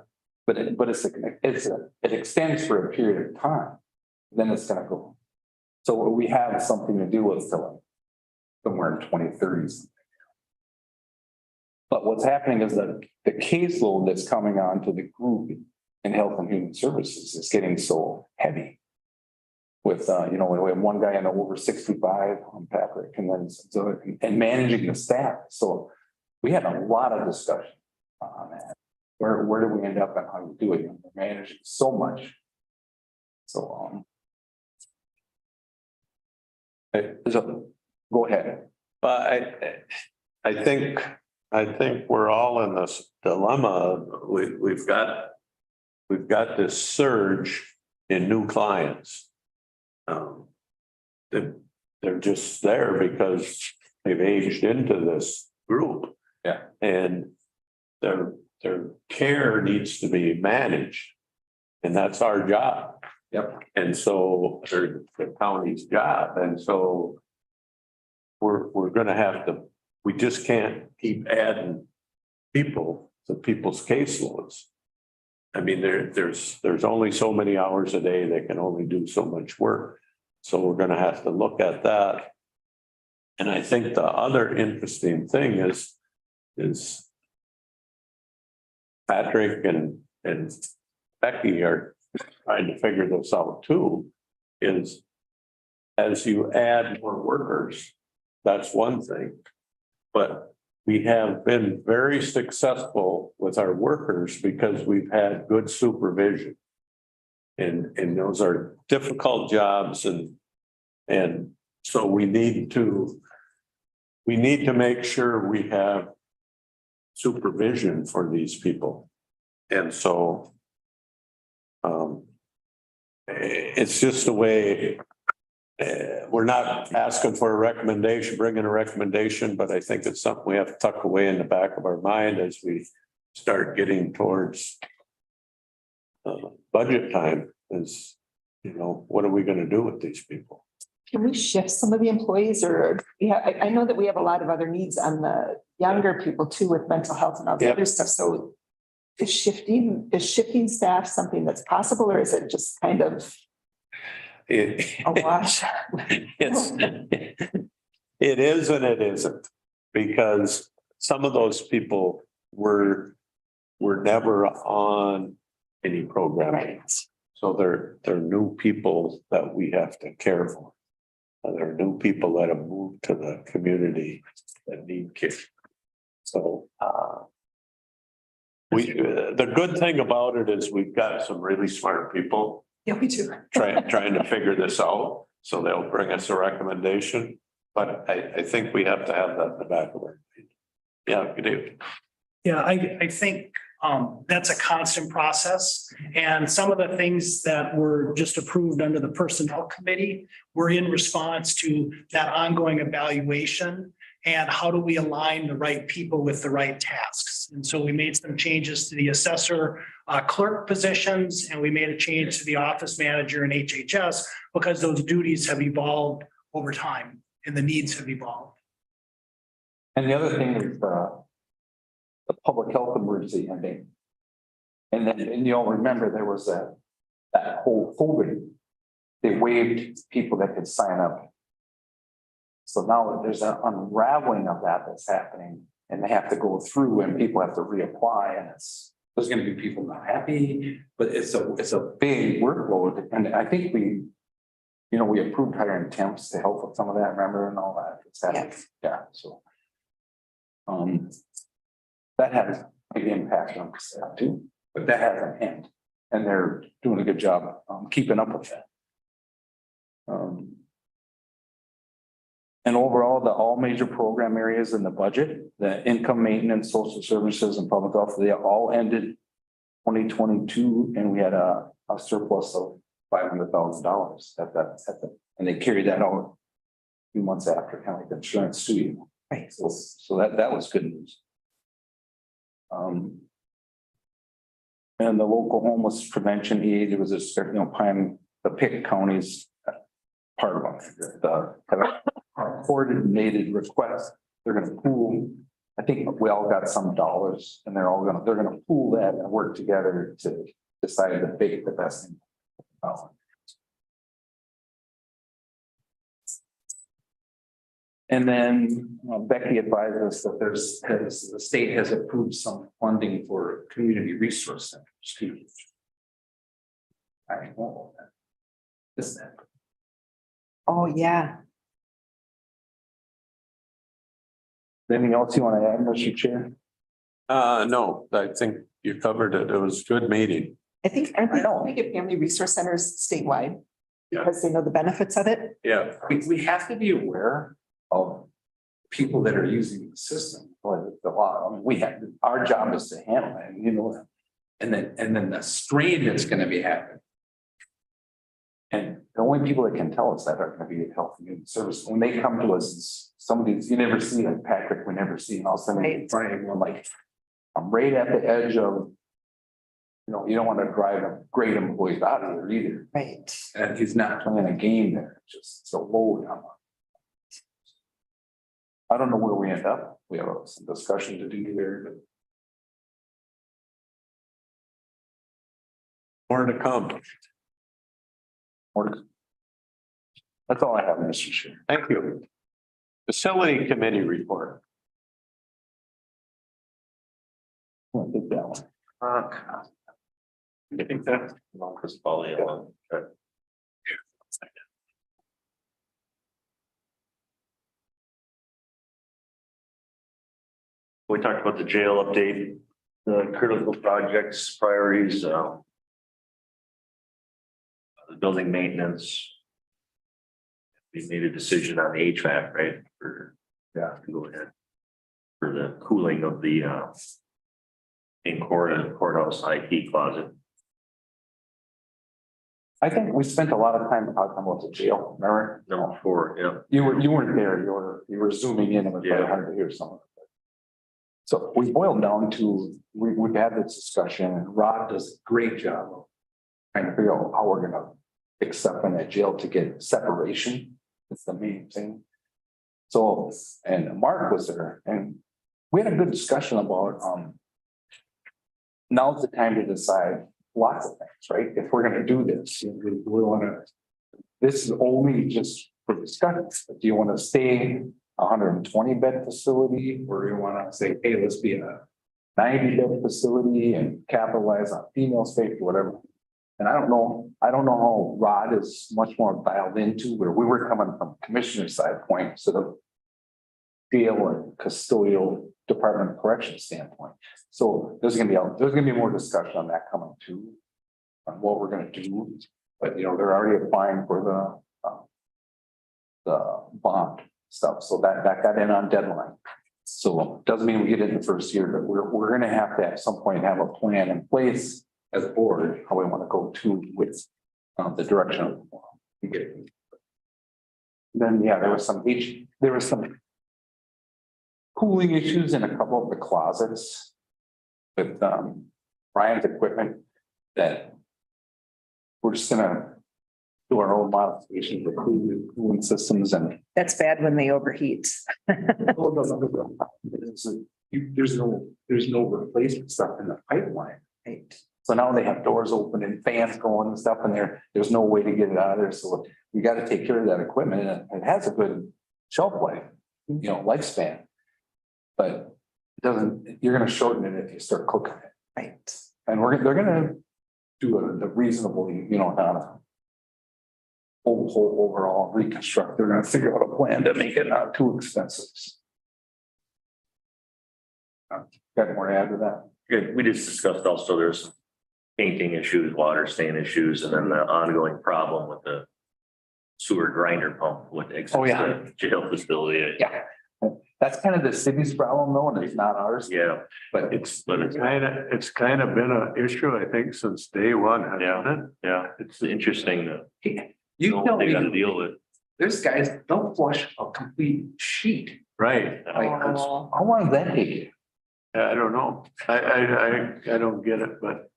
But it extends for a period of time, then it's gonna go. So we have something to do with till somewhere in 2030s. But what's happening is that the caseload that's coming on to the group in Health and Human Services is getting so heavy. With, we have one guy in the over 65 on Patrick, and then, so, and managing the staff. So we had a lot of discussion on that. Where do we end up and how you do it? We're managing so much. So, go ahead. but I think we're all in this dilemma. We've got this surge in new clients. They're just there because they've aged into this group. Yeah. And their care needs to be managed. And that's our job. Yep. And so, or the county's job. And so we're gonna have to, we just can't keep adding people to people's caseloads. I mean, there's only so many hours a day. They can only do so much work. So we're gonna have to look at that. And I think the other interesting thing is Patrick and Becky are trying to figure this out too, is as you add more workers, that's one thing. But we have been very successful with our workers because we've had good supervision. And those are difficult jobs and so we need to make sure we have supervision for these people. And so it's just the way we're not asking for a recommendation, bringing a recommendation, but I think it's something we have to tuck away in the back of our mind as we start getting towards budget time is, what are we going to do with these people? Can we shift some of the employees or, I know that we have a lot of other needs on the younger people too with mental health and all the Yep. other stuff. So is shifting staff something that's possible or is it just kind of a wash? It is and it isn't, because some of those people were never on any program. Right. So they're new people that we have to care for. There are new people that have moved to the community that need care. So the good thing about it is we've got some really smart people Yeah, we do. trying to figure this out. So they'll bring us a recommendation, but I think we have to have that in the back of our mind. Yeah, you do. Yeah, I think that's a constant process. And some of the things that were just approved under the personnel committee were in response to that ongoing evaluation And how do we align the right people with the right tasks? And so we made some changes to the assessor clerk positions, and we made a change to the office manager and HHS because those duties have evolved over time and the needs have evolved. And the other thing is the public health emergency ending. And then, and you all remember there was that whole COVID, they waived people that could sign up. So now there's an unraveling of that that's happening and they have to go through and people have to reapply and there's gonna be people not happy, but it's a big workload. And I think we approved hiring temps to help with some of that, remember, and all that. It's happening. Yes. Yeah, so. That has a big impact on staff too, but that has an end and they're doing a good job keeping up with that. And overall, all major program areas in the budget, the income maintenance, social services and public health, they all ended 2022 and we had a surplus of $500,000 and they carried that out a few months after, kind of like the insurance too. Right. So that was good news. And the local homeless prevention aid, it was the Pitt counties part of it, the coordinated request. They're gonna pool. I think we all got some dollars and they're gonna pool that and work together to decide to pick the best thing. And then Becky advised us that the state has approved some funding for community resource centers. I don't know that. Is that? Oh, yeah. Anything else you want to add, Mr. Chair? No, I think you covered it. It was a good meeting. I think, aren't they all make family resource centers statewide? Because they know the benefits of it. Yeah. We have to be aware of people that are using the system, but the law, I mean, our job is to handle it, and then the strain that's gonna be happening. And the only people that can tell us that are gonna be Health and Human Service. When they come to us, some of these, you never see, like Patrick, we never see, and all of a sudden, Right. Brian, we're like, I'm right at the edge of, you don't want to drive a great employees out of there either. Right. And he's not playing a game there, just so low down. I don't know where we end up. We have some discussion to do there, but More to come. that's all I have, Mr. Chair. Thank you. Facility Committee report. I'll take that one. I think that. Marcus Polly. Okay. We talked about the jail update, the critical projects, priorities, the building maintenance. We made a decision on the HVAC, right? To go ahead. For the cooling of the in courthouse IT closet. I think we spent a lot of time talking about the jail, remember? Number 4, yeah. You weren't there, you were zooming in, it was very hard to hear some of it. So we boiled down to, we've had this discussion, and Rod does a great job of trying to figure out how we're gonna accept in that jail to get separation. It's the main thing. So, and Mark was there, and we had a good discussion about, now's the time to decide lots of things, right? If we're gonna do this, we wanna, this is only just for discussion. Do you wanna stay 120 bed facility, or you wanna say, hey, let's be a 90 bed facility and capitalize on female safety, whatever. And I don't know how Rod is much more dialed into where we were coming from commissioner's side point, so the jail and custodial Department of Corrections standpoint. So there's gonna be more discussion on that coming too, on what we're gonna do. But they're already applying for the bond stuff, so that got in on deadline. So doesn't mean we get in the first year, but we're gonna have to at some point have a plan in place as a board, how we want to go to with the direction we get. Then, yeah, there was some cooling issues in a couple of the closets with Brian's equipment that we're just gonna do our own modifications with cooling systems and That's bad when they overheat. there's no replacement stuff in the pipeline. Right. So now they have doors open and fans going and stuff in there. There's no way to get it out of there. So you got to take care of that equipment and it has a good shelf life, lifespan. But it doesn't, you're going to shorten it if you start cooking it. Right. And they're going to do a reasonably, kind of whole overall reconstruct. They're going to figure out a plan to make it not too expensive. Got more to add to that? Good. We just discussed also there's painting issues, water stain issues, and then the ongoing problem with the sewer grinder pump with exits the jail facility. Yeah. That's kind of the city's problem though, and it's not ours. Yeah, But It's kind of been an issue, I think, since day one, hasn't it? yeah, it's interesting that you tell they gotta me, deal with. there's guys don't flush a complete sheet. Right. Like, how long does that take? I don't know. I don't get it, but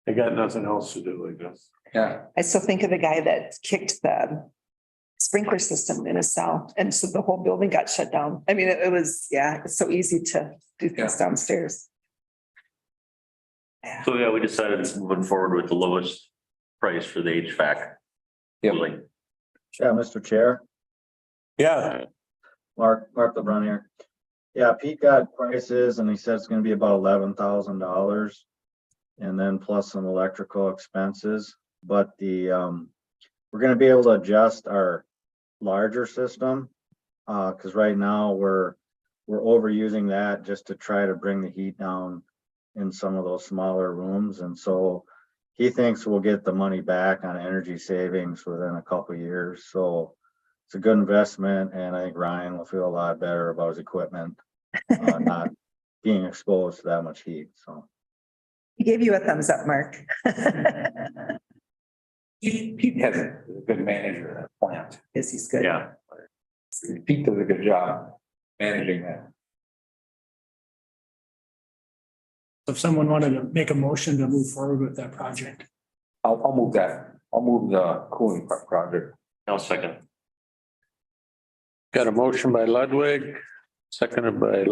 I got nothing else to do, I guess. Yeah. I still think of the guy that kicked the sprinkler system in his cell, and so the whole building got shut down. I mean, it was, it's so easy to do things downstairs. So yeah, we decided moving forward with the lowest price for the HVAC. Yep. Cooling. Yeah, Mr. Chair, Yeah, Mark LeBrun here. Yeah, Pete got prices and he said it's gonna be about $11,000. And then plus some electrical expenses, but we're gonna be able to adjust our larger system. Cause right now we're overusing that just to try to bring the heat down in some of those smaller rooms. And so he thinks we'll get the money back on energy savings within a couple of years. So it's a good investment, and I think Ryan will feel a lot better about his equipment, not being exposed to that much heat, so. He gave you a thumbs up, Mark. Pete has a good manager of that plant. Yes, he's good. Yeah, Pete does a good job managing that. If someone wanted to make a motion to move forward with that project. I'll move that. I'll move the cooling project. I'll second. got a motion by Ludwig, seconded by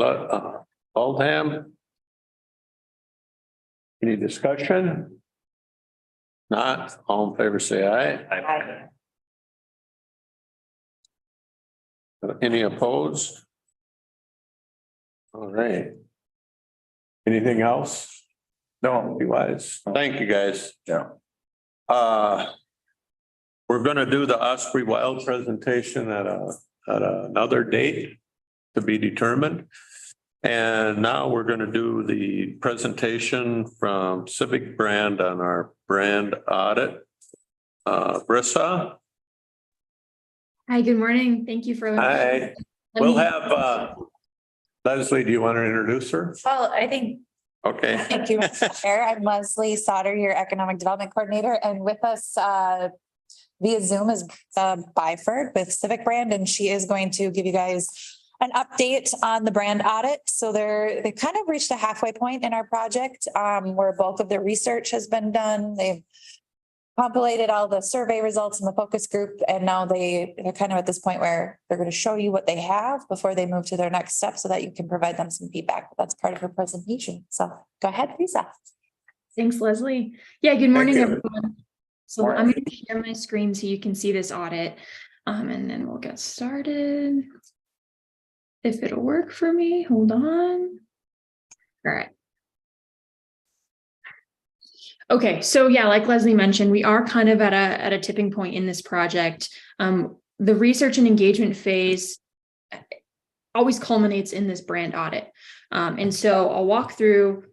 Oldham. Any discussion? Not, all in favor, say aye. Any opposed? All right. Anything else? No, be wise. Thank you, guys. Yeah. We're gonna do the Osprey Wild presentation at another date to be determined. And now we're gonna do the presentation from Civic Brand on our brand audit. Brissa? Hi, good morning. Thank you for. Hi. We'll have Leslie, do you want to introduce her? Well, I think. Okay. Thank you, Mr. Chair. I'm Leslie Sauter, your Economic Development Coordinator, and with us via Zoom is Byford with Civic Brand, and she is going to give you guys an update on the brand audit. So they kind of reached a halfway point in our project where bulk of the research has been done. They've compilated all the survey results in the focus group, and now they're kind of at this point where they're going to show you what they have before they move to their next step so that you can provide them some feedback. That's part of her presentation. So go ahead, Lisa. Thanks, Leslie. Yeah, good morning, you. everyone. So I'm going to share my screen so you can see this audit, and then we'll get started. If it'll work for me, hold on. All right. Okay, so yeah, like Leslie mentioned, we are kind of at a tipping point in this project. The research and engagement phase always culminates in this brand audit. And so I'll walk through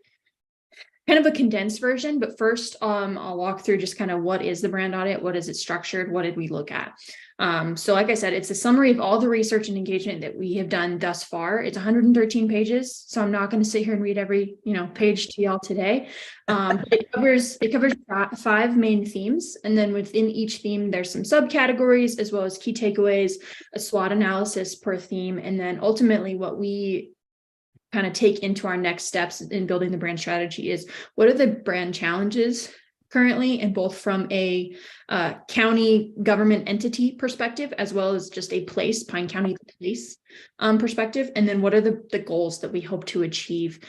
kind of a condensed version, but first I'll walk through just kind of what is the brand audit, what is it structured, what did we look at? So like I said, it's a summary of all the research and engagement that we have done thus far. It's 113 pages, so I'm not going to sit here and read every page to y'all today. It covers 5 main themes, and then within each theme there's some subcategories as well as key takeaways, a SWOT analysis per theme, and then ultimately what we kind of take into our next steps in building the brand strategy is what are the brand challenges currently, and both from a county government entity perspective, as well as just a place, Pine County place perspective. And then what are the goals that we hope to achieve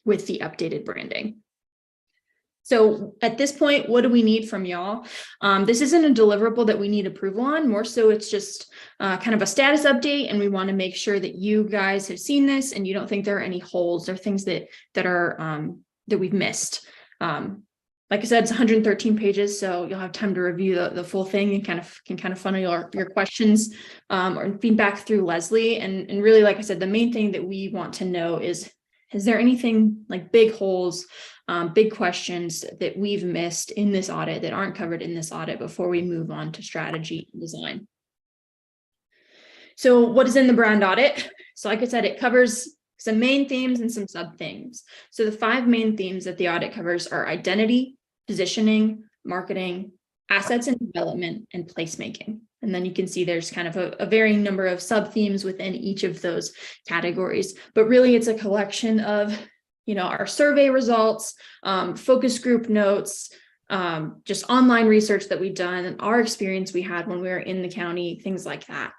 with the updated branding? So at this point, what do we need from y'all? This isn't a deliverable that we need approval on, more so it's just kind of a status update, and we want to make sure that you guys have seen this and you don't think there are any holes or things that are that we've missed. Like I said, it's 113 pages, so you'll have time to review the full thing and can funnel your questions or feedback through Leslie. And really, like I said, the main thing that we want to know is there anything like big holes, big questions that we've missed in this audit that aren't covered in this audit before we move on to strategy and design? So what is in the brand audit? So like I said, it covers some main themes and some sub themes. So the 5 main themes that the audit covers are identity, positioning, marketing, assets and development, and placemaking. And then you can see there's kind of a varying number of sub themes within each of those categories. But really, it's a collection of, our survey results, focus group notes, just online research that we've done, and our experience we had when we were in the county, things like that.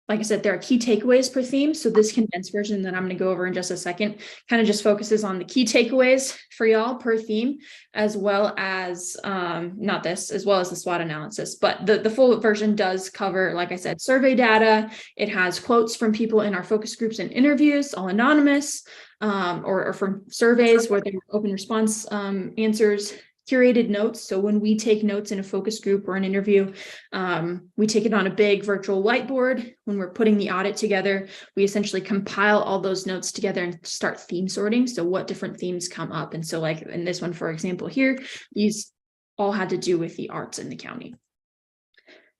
Like I said, there are key takeaways per theme. So this condensed version that I'm going to go over in just a second kind of just focuses on the key takeaways for y'all per theme, as well as as well as the SWOT analysis. But the full version does cover, like I said, survey data. It has quotes from people in our focus groups and interviews, all anonymous, or from surveys where they were open response answers. Curated notes. So when we take notes in a focus group or an interview, we take it on a big virtual whiteboard. When we're putting the audit together, we essentially compile all those notes together and start theme sorting. So what different themes come up. And so like in this one, for example, here, these all had to do with the arts in the county.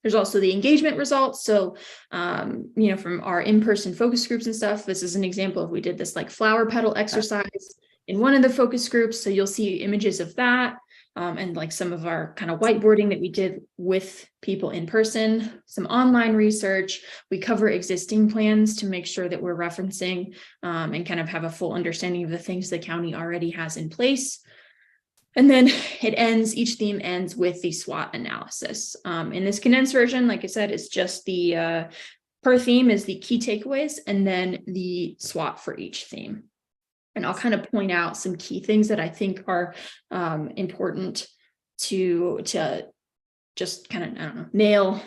There's also the engagement results. So, from our in-person focus groups and stuff, this is an example of we did this like flower petal exercise in one of the focus groups. So you'll see images of that. And like some of our kind of whiteboarding that we did with people in person, some online research. We cover existing plans to make sure that we're referencing and kind of have a full understanding of the things the county already has in place. And then each theme ends with the SWOT analysis. In this condensed version, like I said, it's just the per theme is the key takeaways and then the SWOT for each theme. And I'll kind of point out some key things that I think are important to just kind of, nail,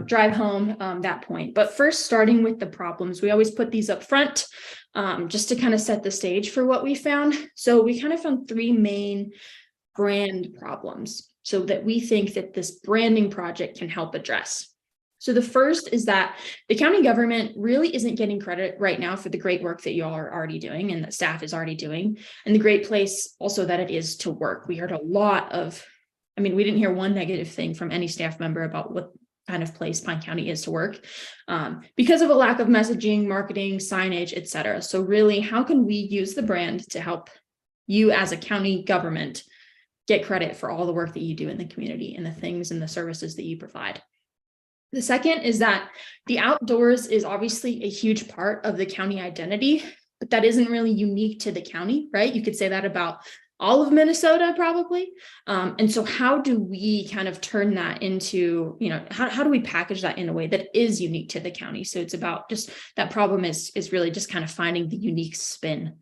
drive home that point. But first, starting with the problems, we always put these up front just to kind of set the stage for what we found. So we kind of found 3 main brand problems so that we think that this branding project can help address. So the first is that the county government really isn't getting credit right now for the great work that you all are already doing and that staff is already doing, and the great place also that it is to work. We heard a lot of, we didn't hear one negative thing from any staff member about what kind of place Pine County is to work because of a lack of messaging, marketing, signage, et cetera. So really, how can we use the brand to help you as a county government get credit for all the work that you do in the community and the things and the services that you provide? The second is that the outdoors is obviously a huge part of the county identity, but that isn't really unique to the county, right? You could say that about all of Minnesota probably. And so how do we kind of turn that into, how do we package that in a way that is unique to the county? So it's about just that problem is really just kind of finding the unique spin.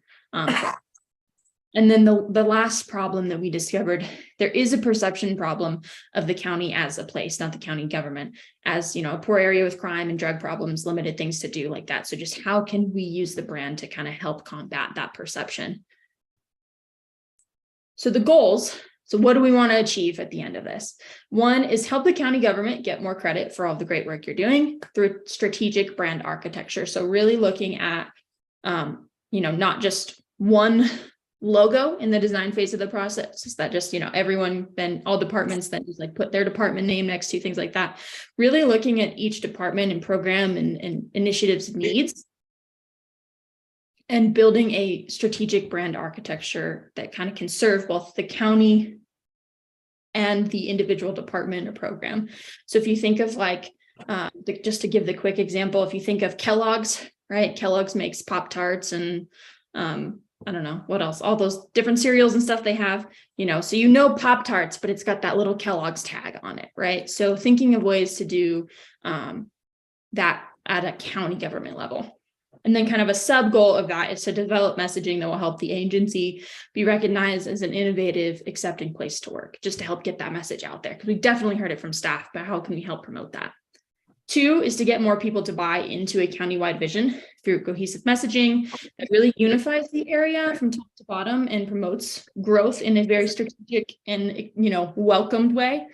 And then the last problem that we discovered, there is a perception problem of the county as a place, not the county government, as, a poor area with crime and drug problems, limited things to do like that. So just how can we use the brand to kind of help combat that perception? So the goals, so what do we want to achieve at the end of this? One is help the county government get more credit for all the great work you're doing through strategic brand architecture. So really looking at, not just one logo in the design phase of the process, is that just, everyone, then all departments then just like put their department name next to things like that. Really looking at each department and program and initiatives needs and building a strategic brand architecture that kind of can serve both the county and the individual department or program. So if you think of like, just to give the quick example, if you think of Kellogg's, right? Kellogg's makes Pop-Tarts and I don't know what else, all those different cereals and stuff they have, so Pop-Tarts, but it's got that little Kellogg's tag on it, right? So thinking of ways to do that at a county government level. And then kind of a sub goal of that is to develop messaging that will help the agency be recognized as an innovative, accepting place to work, just to help get that message out there. Because we definitely heard it from staff, but how can we help promote that? 2 is to get more people to buy into a countywide vision through cohesive messaging that really unifies the area from top to bottom and promotes growth in a very strategic and, welcomed way.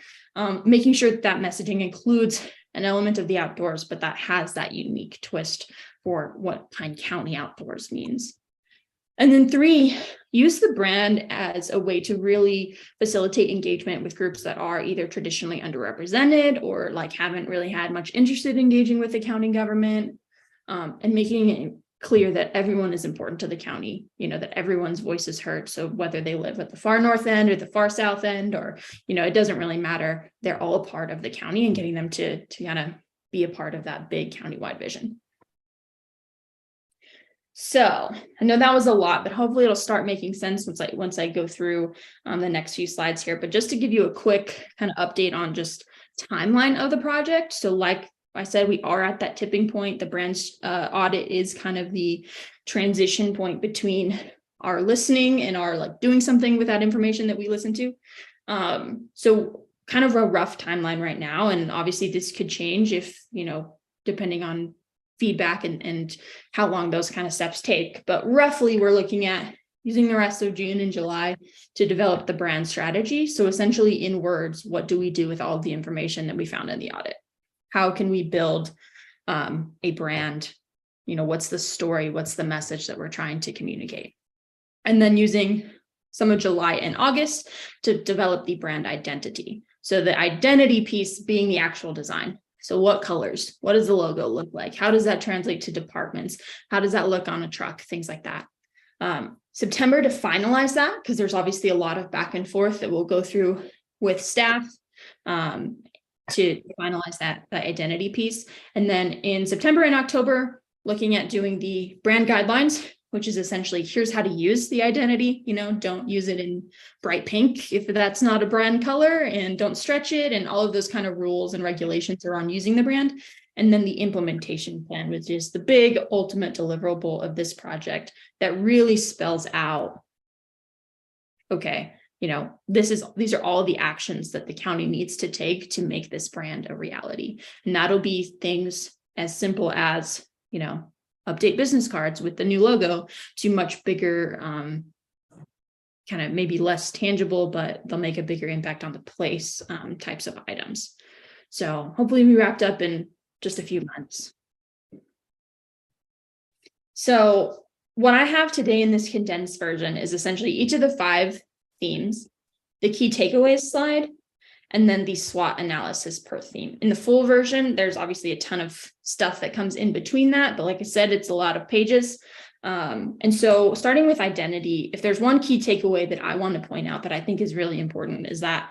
Making sure that messaging includes an element of the outdoors, but that has that unique twist for what Pine County outdoors means. And then 3, use the brand as a way to really facilitate engagement with groups that are either traditionally underrepresented or haven't really had much interest in engaging with the county government, and making it clear that everyone is important to the county, that everyone's voice is heard. So whether they live at the far north end or the far south end, or, it doesn't really matter. They're all a part of the county, and getting them to kind of be a part of that big countywide vision. So I know that was a lot, but hopefully it'll start making sense once I go through the next few slides here. But just to give you a quick kind of update on just timeline of the project. So like I said, we are at that tipping point. The brand audit is kind of the transition point between our listening and our doing something with that information that we listen to. So kind of a rough timeline right now. And obviously this could change if, depending on feedback and how long those kind of steps take. But roughly we're looking at using the rest of June and July to develop the brand strategy. So essentially in words, what do we do with all of the information that we found in the audit? How can we build a brand? What's the story? What's the message that we're trying to communicate? And then using some of July and August to develop the brand identity. So the identity piece being the actual design. So what colors? What does the logo look like? How does that translate to departments? How does that look on a truck? Things like that. September to finalize that, because there's obviously a lot of back and forth that we'll go through with staff to finalize that identity piece. And then in September and October, looking at doing the brand guidelines, which is essentially here's how to use the identity. Don't use it in bright pink if that's not a brand color, and don't stretch it, and all of those kind of rules and regulations around using the brand. And then the implementation plan, which is the big ultimate deliverable of this project that really spells out, okay, these are all the actions that the county needs to take to make this brand a reality. And that'll be things as simple as, update business cards with the new logo, to much bigger, kind of maybe less tangible, but they'll make a bigger impact on the place types of items. So hopefully we wrapped up in just a few months. So what I have today in this condensed version is essentially each of the 5 themes, the key takeaways slide, and then the SWOT analysis per theme. In the full version, there's obviously a ton of stuff that comes in between that, but like I said, it's a lot of pages. And so starting with identity, if there's one key takeaway that I want to point out that I think is really important, is that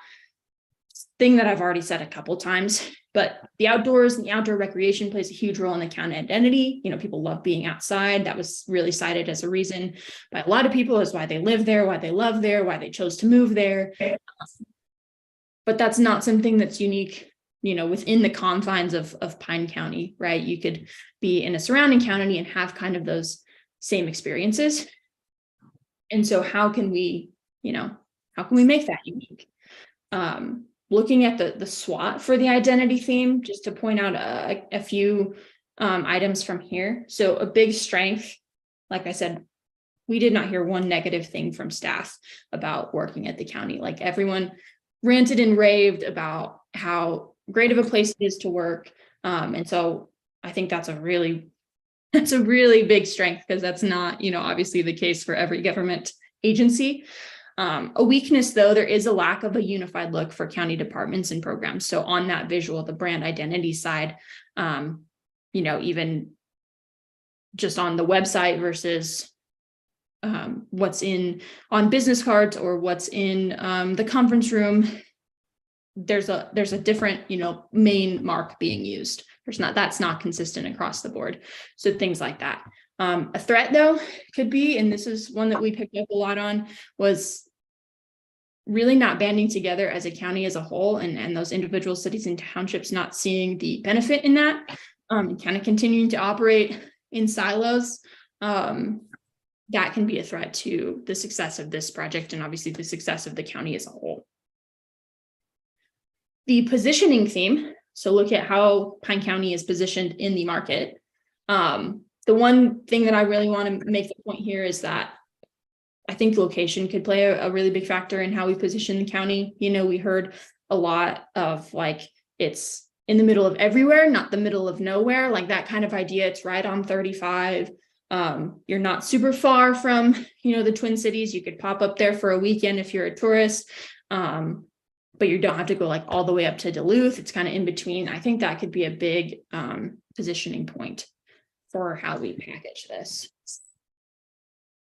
thing that I've already said a couple times, but the outdoors and the outdoor recreation plays a huge role in the county identity. People love being outside. That was really cited as a reason by a lot of people as why they live there, why they love there, why they chose to move there. But that's not something that's unique, within the confines of Pine County, right? You could be in a surrounding county and have kind of those same experiences. And so how can we make that unique? Looking at the SWOT for the identity theme, just to point out a few items from here. So a big strength, like I said, we did not hear one negative thing from staff about working at the county. Everyone ranted and raved about how great of a place it is to work. And so I think that's a really big strength, because that's not, obviously the case for every government agency. A weakness, though, there is a lack of a unified look for county departments and programs. So on that visual, the brand identity side, even just on the website versus what's on business cards or what's in the conference room, there's a different, main mark being used. that's not consistent across the board. So things like that. A threat though could be, and this is one that we picked up a lot on, was really not banding together as a county as a whole, and those individual cities and townships not seeing the benefit in that, kind of continuing to operate in silos. That can be a threat to the success of this project and obviously the success of the county as a whole. The positioning theme, so look at how Pine County is positioned in the market. The one thing that I really want to make the point here is that I think location could play a really big factor in how we position the county. You know, we heard a lot of like, it's in the middle of everywhere, not the middle of nowhere, like that kind of idea. It's right on 35. You're not super far from, you know, the Twin Cities. You could pop up there for a weekend if you're a tourist, but you don't have to go like all the way up to Duluth. It's kind of in between. I think that could be a big positioning point for how we package this.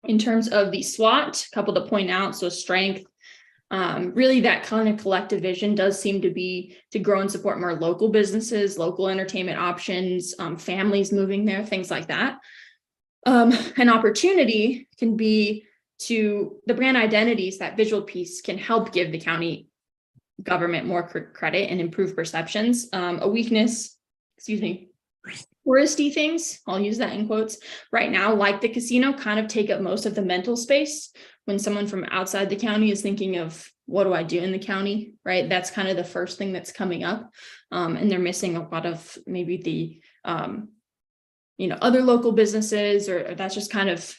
In terms of the SWOT, a couple to point out, so strength, really that kind of collective vision does seem to be to grow and support more local businesses, local entertainment options, families moving there, things like that. An opportunity can be to the brand identities, that visual piece can help give the county government more credit and improve perceptions. A weakness, touristy things, I'll use that in quotes, right now, like the casino, kind of take up most of the mental space when someone from outside the county is thinking of what do I do in the county, right? That's kind of the first thing that's coming up. And they're missing a lot of maybe the, other local businesses, or that's just kind of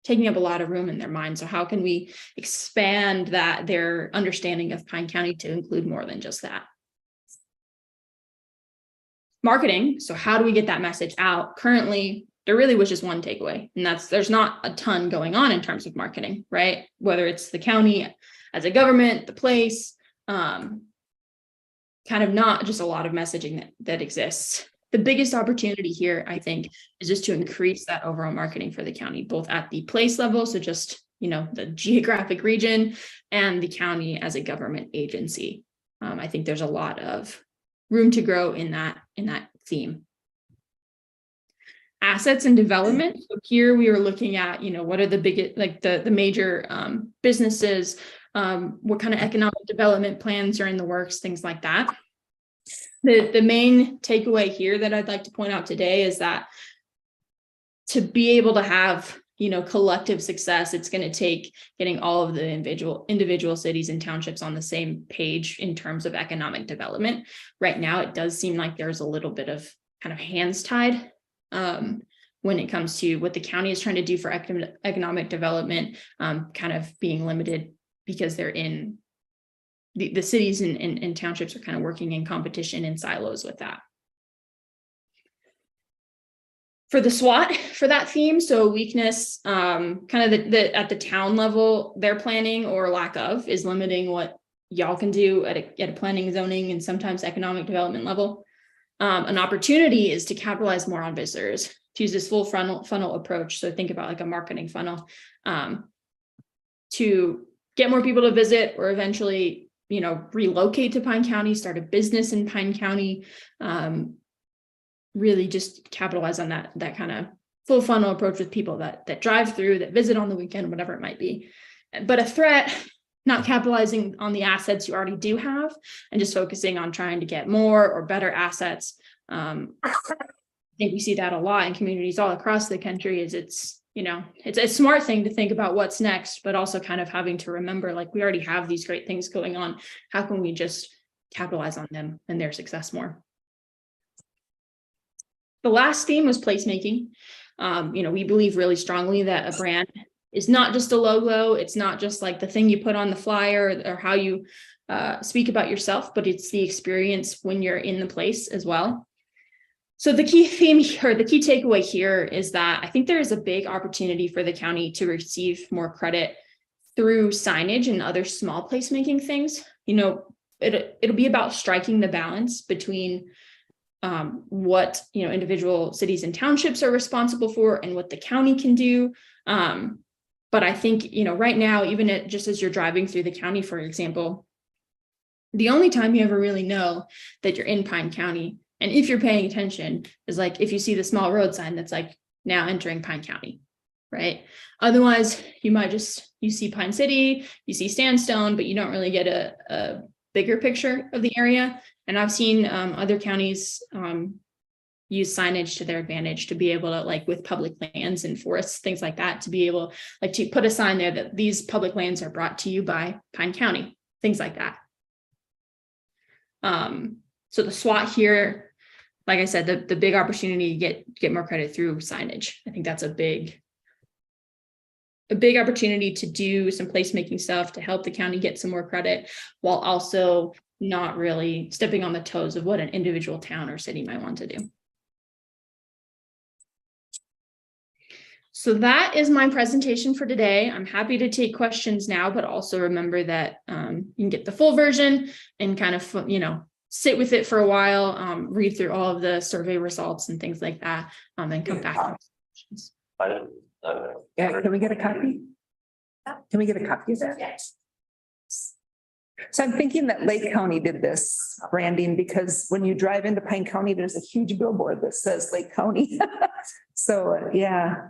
taking up a lot of room in their mind. So how can we expand that, their understanding of Pine County to include more than just that? Marketing. So how do we get that message out? Currently, there really was just one takeaway, and that's there's not a ton going on in terms of marketing, right? Whether it's the county as a government, the place, kind of not just a lot of messaging that exists. The biggest opportunity here, I think, is just to increase that overall marketing for the county, both at the place level, so just, the geographic region, and the county as a government agency. I think there's a lot of room to grow in that theme. Assets and development. So here we are looking at, what are the biggest, like the major businesses, what kind of economic development plans are in the works, things like that. The main takeaway here that I'd like to point out today is that to be able to have, collective success, it's going to take getting all of the individual cities and townships on the same page in terms of economic development. Right now, it does seem like there's a little bit of kind of hands tied when it comes to what the county is trying to do for economic development, kind of being limited because they're in the cities and townships are kind of working in competition in silos with that. For the SWOT for that theme, so weakness, kind of at the town level, their planning or lack of is limiting what y'all can do at a planning, zoning, and sometimes economic development level. An opportunity is to capitalize more on visitors, to use this full funnel approach. So think about like a marketing funnel, to get more people to visit or eventually, relocate to Pine County, start a business in Pine County, really just capitalize on that kind of full funnel approach with people that drive through, that visit on the weekend, whatever it might be. But a threat, not capitalizing on the assets you already do have and just focusing on trying to get more or better assets. I think we see that a lot in communities all across the country. It's a smart thing to think about what's next, but also kind of having to remember, like, we already have these great things going on. How can we just capitalize on them and their success more? The last theme was placemaking. We believe really strongly that a brand is not just a logo. It's not just like the thing you put on the flyer or how you speak about yourself, but it's the experience when you're in the place as well. So the key theme or the key takeaway here is that I think there is a big opportunity for the county to receive more credit through signage and other small placemaking things. It'll be about striking the balance between what individual cities and townships are responsible for and what the county can do. But I think right now, even just as you're driving through the county, for example, the only time you ever really know that you're in Pine County And if you're paying attention, is like if you see the small road sign that's like now entering Pine County, right? Otherwise, you see Pine City, you see Sandstone, but you don't really get a bigger picture of the area. And I've seen other counties use signage to their advantage to be able to, like with public lands and forests, things like that, to be able like to put a sign there that these public lands are brought to you by Pine County, things like that. So the SWAT here, like I said, the big opportunity to get more credit through signage. I think that's a big opportunity to do some placemaking stuff to help the county get some more credit while also not really stepping on the toes of what an individual town or city might want to do. So that is my presentation for today. I'm happy to take questions now, but also remember that you can get the full version and kind of, sit with it for a while, read through all of the survey results and things like that, and come back. Yeah, can we get a copy? Can we get a copy of that? Yes. So I'm thinking that Lake County did this branding because when you drive into Pine County, there's a huge billboard that says Lake County. So, yeah.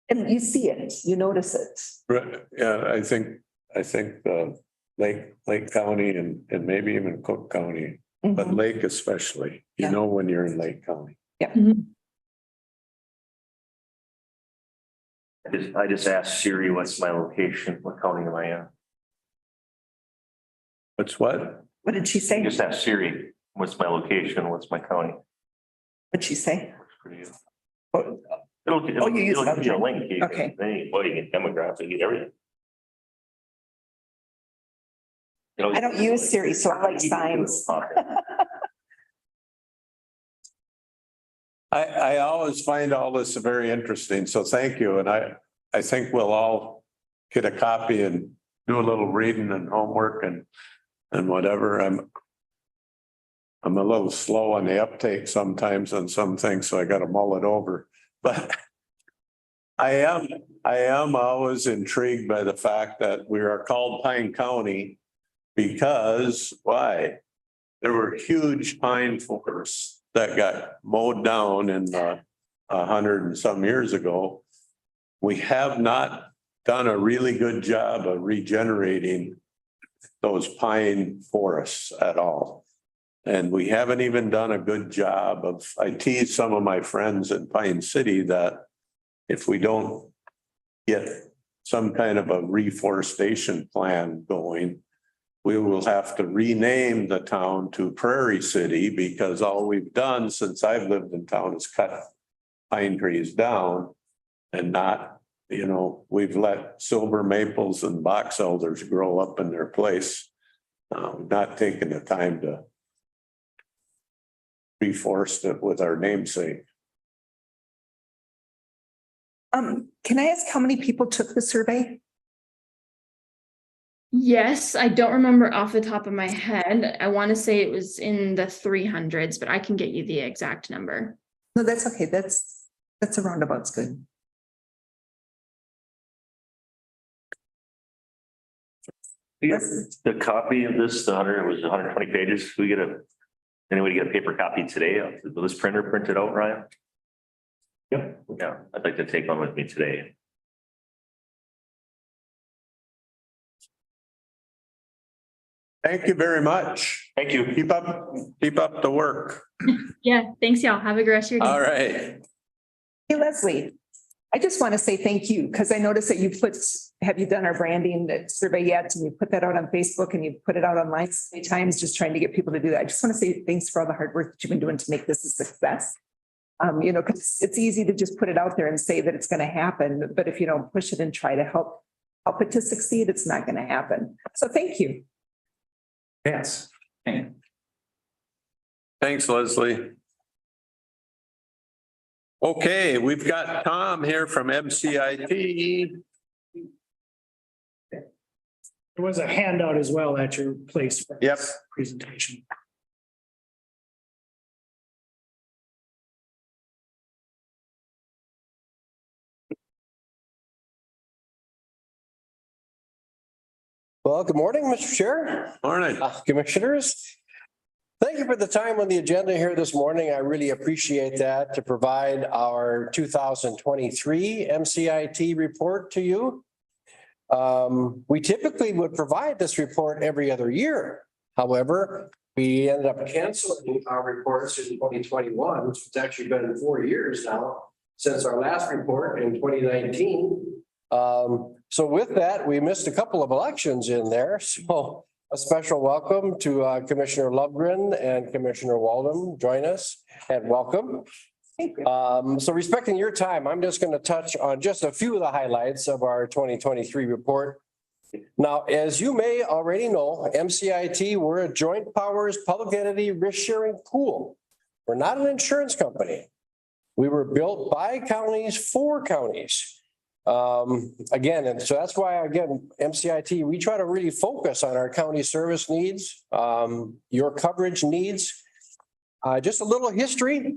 And you see it, you notice it. Right, yeah, I think Lake County and maybe even Cook County, but Mhm. Lake especially, Yeah. when you're in Lake County. I just asked Siri, what's my location? What county am I in? What's what? What did she say? Just ask Siri, what's my location? What's my county? What'd she say? Oh, It'll you use give you a it. link. You Okay. can, you get demographic, you get everything. I don't use Siri, so I like signs. I always find all this very interesting, so thank you, and I think we'll all get a copy and do a little reading and homework and whatever. I'm a little slow on the uptake sometimes on some things, so I gotta mull it over. But I am always intrigued by the fact that we are called Pine County because why? There were huge pine forests that got mowed down in 100 and some years ago. We have not done a really good job of regenerating those pine forests at all. And we haven't even done a good job of, I tease some of my friends in Pine City that if we don't get some kind of a reforestation plan going, we will have to rename the town to Prairie City because all we've done since I've lived in town is cut pine trees down and not, we've let silver maples and box elders grow up in their place. Not taking the time to reforest it with our namesake. Can I ask how many people took the survey? Yes, I don't remember off the top of my head. I want to say it was in the 300s, but I can get you the exact number. No, that's okay. That's a roundabout's good. The copy of this, it was 120 pages. Anybody get a paper copy today? Will this printer print it out, Ryan? Yep. Yeah, I'd like to take one with me today. Thank you very much. Thank you. Keep up the work. Yeah, thanks y'all. Have a good rest of your day. All right. Hey, Leslie, I just want to say thank you because I noticed that have you done our branding survey yet? And you put that out on Facebook and you put it out online so many times, just trying to get people to do that. I just want to say thanks for all the hard work that you've been doing to make this a success. Because it's easy to just put it out there and say that it's going to happen. But if you don't push it and try to help it to succeed, it's not going to happen. So thank you. Yes. Thanks, Leslie. Okay, we've got Tom here from MCIT. There was a handout as well at your place. For Yep. this presentation. Well, good morning, Mr. Chair. Morning. Commissioners. thank you for the time on the agenda here this morning. I really appreciate that to provide our 2023 MCIT report to you. We typically would provide this report every other year. However, we ended up canceling our reports in 2021, which has actually been 4 years now since our last report in 2019. So with that, we missed a couple of elections in there. So a special welcome to Commissioner Lovegren and Commissioner Waldem. Join us and welcome. Thank you. So respecting your time, I'm just going to touch on just a few of the highlights of our 2023 report. Now, as you may already know, MCIT, we're a joint powers public entity risk sharing pool. We're not an insurance company. We were built by counties for counties. Again, and so that's why, again, MCIT, we try to really focus on our county service needs, your coverage needs. Just a little history,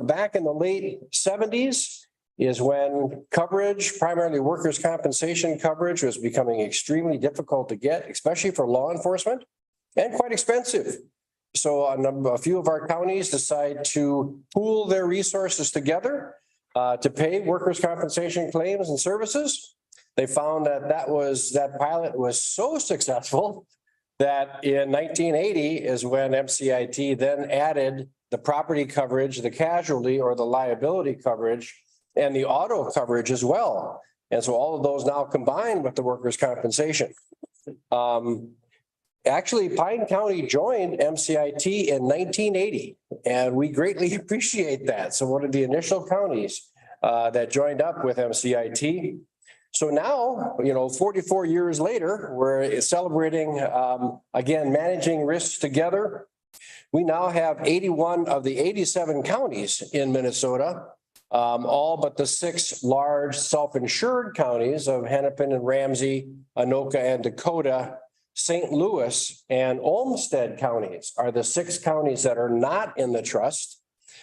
back in the late 70s is when coverage, primarily workers' compensation coverage, was becoming extremely difficult to get, especially for law enforcement, and quite expensive. So a few of our counties decide to pool their resources together to pay workers' compensation claims and services. They found that pilot was so successful that in 1980 is when MCIT then added the property coverage, the casualty or the liability coverage, and the auto coverage as well. And so all of those now combined with the workers' compensation. Actually, Pine County joined MCIT in 1980, and we greatly appreciate that. So one of the initial counties that joined up with MCIT. So now, 44 years later, we're celebrating, again, managing risks together. We now have 81 of the 87 counties in Minnesota, all but the 6 large self-insured counties of Hennepin and Ramsey, Anoka and Dakota. St. Louis and Olmsted counties are the 6 counties that are not in the trust,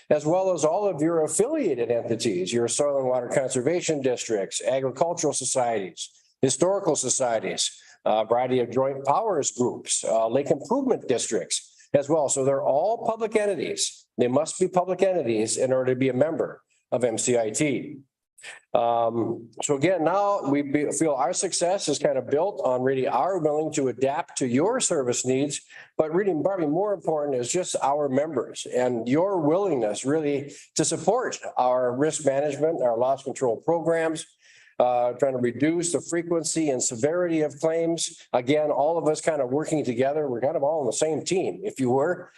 as well as all of your affiliated entities, your soil and water conservation districts, agricultural societies, historical societies, a variety of joint powers groups, lake improvement districts as well. So they're all public entities. They must be public entities in order to be a member of MCIT. So again, now we feel our success is kind of built on really our willing to adapt to your service needs, but really probably more important is just our members and your willingness really to support our risk management, our loss control programs, trying to reduce the frequency and severity of claims. Again, all of us kind of working together. We're kind of all on the same team, if you were.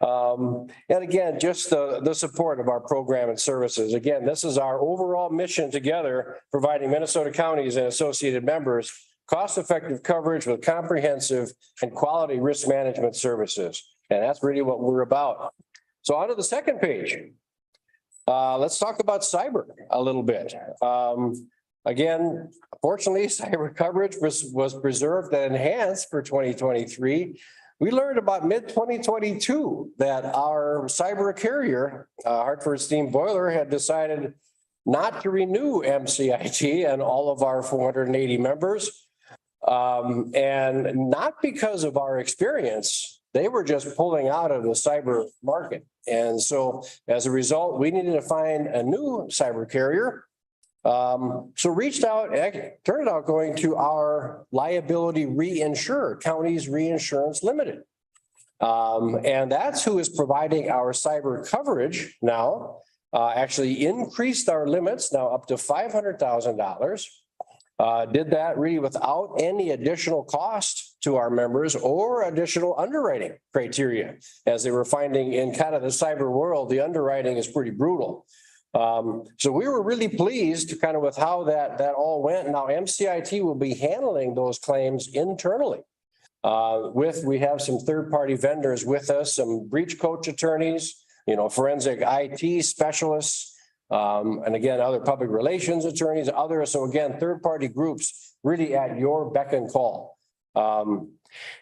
And again, just the support of our program and services. Again, this is our overall mission together, providing Minnesota counties and associated members cost-effective coverage with comprehensive and quality risk management services. And that's really what we're about. So on to the second page. Let's talk about cyber a little bit. Again, fortunately, cyber coverage was preserved and enhanced for 2023. We learned about mid-2022 that our cyber carrier, Hartford Steam Boiler, had decided not to renew MCIT and all of our 480 members. And not because of our experience, they were just pulling out of the cyber market. And so as a result, we needed to find a new cyber carrier. So reached out, turned out going to our liability reinsurer, Counties Reinsurance Limited. And that's who is providing our cyber coverage now, actually increased our limits now up to $500,000. Did that really without any additional cost to our members or additional underwriting criteria. As they were finding in kind of the cyber world, the underwriting is pretty brutal. So we were really pleased kind of with how that all went. Now MCIT will be handling those claims internally. We have some third-party vendors with us, some breach coach attorneys, forensic IT specialists, and again, other public relations attorneys, others. So again, third-party groups really at your beck and call.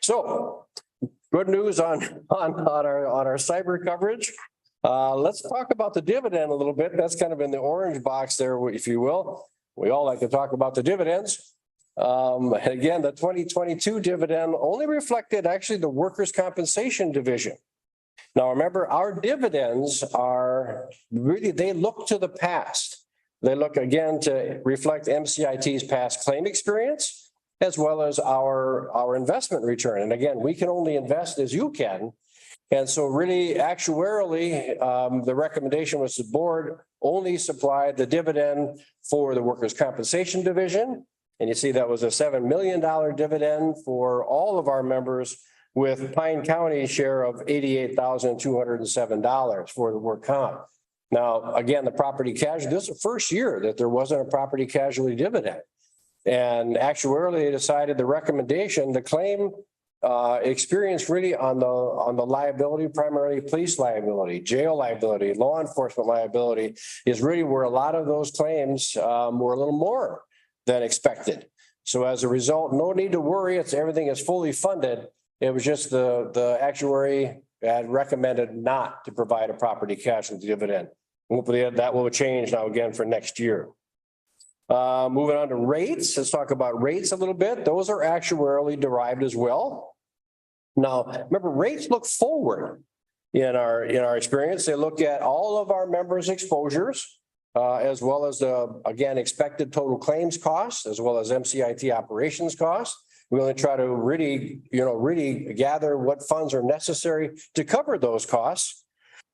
So good news on our cyber coverage. Let's talk about the dividend a little bit. That's kind of in the orange box there, if you will. We all like to talk about the dividends. Again, the 2022 dividend only reflected actually the workers' compensation division. Now, remember, our dividends are really, they look to the past. They look again to reflect MCIT's past claim experience as well as our investment return. And again, we can only invest as you can. And so really actuarially, the recommendation was the board only supplied the dividend for the workers' compensation division. And you see that was a $7 million dividend for all of our members, with Pine County share of $88,207 for the work comp. Now, again, the property casualty, this is the first year that there wasn't a property casualty dividend. And actuarially, they decided the recommendation, the claim experience really on the liability, primarily police liability, jail liability, law enforcement liability, is really where a lot of those claims were a little more than expected. So as a result, no need to worry. Everything is fully funded. It was just the actuary had recommended not to provide a property casualty dividend. Hopefully that will change now again for next year. Moving on to rates. Let's talk about rates a little bit. Those are actuarially derived as well. Now, remember, rates look forward in our experience. They look at all of our members' exposures, as well as again, expected total claims costs, as well as MCIT operations costs. We only try to really gather what funds are necessary to cover those costs.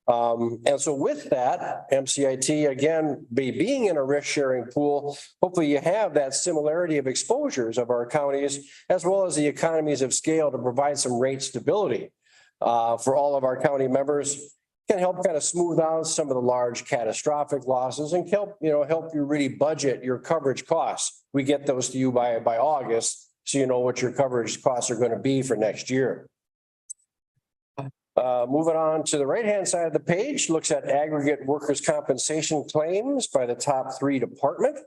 And so with that, MCIT, again, being in a risk sharing pool, hopefully you have that similarity of exposures of our counties, as well as the economies of scale to provide some rate stability for all of our county members. Can help kind of smooth out some of the large catastrophic losses and help you really budget your coverage costs. We get those to you by August, so you know what your coverage costs are going to be for next year. Moving on to the right-hand side of the page, looks at aggregate workers' compensation claims by the top 3 departments.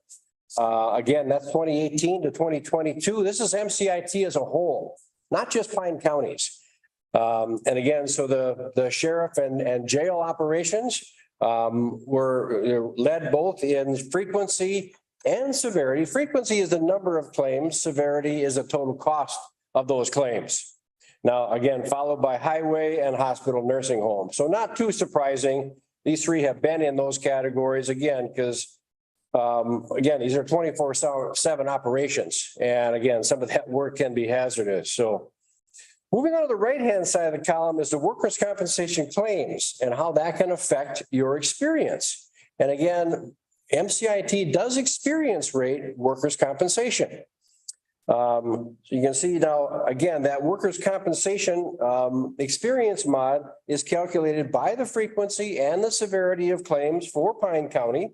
Again, that's 2018 to 2022. This is MCIT as a whole, not just Pine counties. And again, so the sheriff and jail operations were led both in frequency and severity. Frequency is the number of claims. Severity is the total cost of those claims. Now, again, followed by highway and hospital nursing home. So not too surprising. These 3 have been in those categories again, because again, these are 24/7 operations. And again, some of that work can be hazardous. So moving on to the right-hand side of the column is the workers' compensation claims and how that can affect your experience. And again, MCIT does experience rate workers' compensation. So you can see now, again, that workers' compensation experience mod is calculated by the frequency and the severity of claims for Pine County.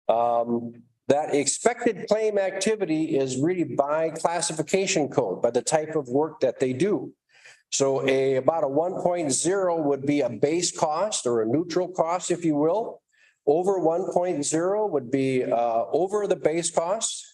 That expected claim activity is really by classification code, by the type of work that they do. So about a 1.0 would be a base cost or a neutral cost, if you will. Over 1.0 would be over the base cost.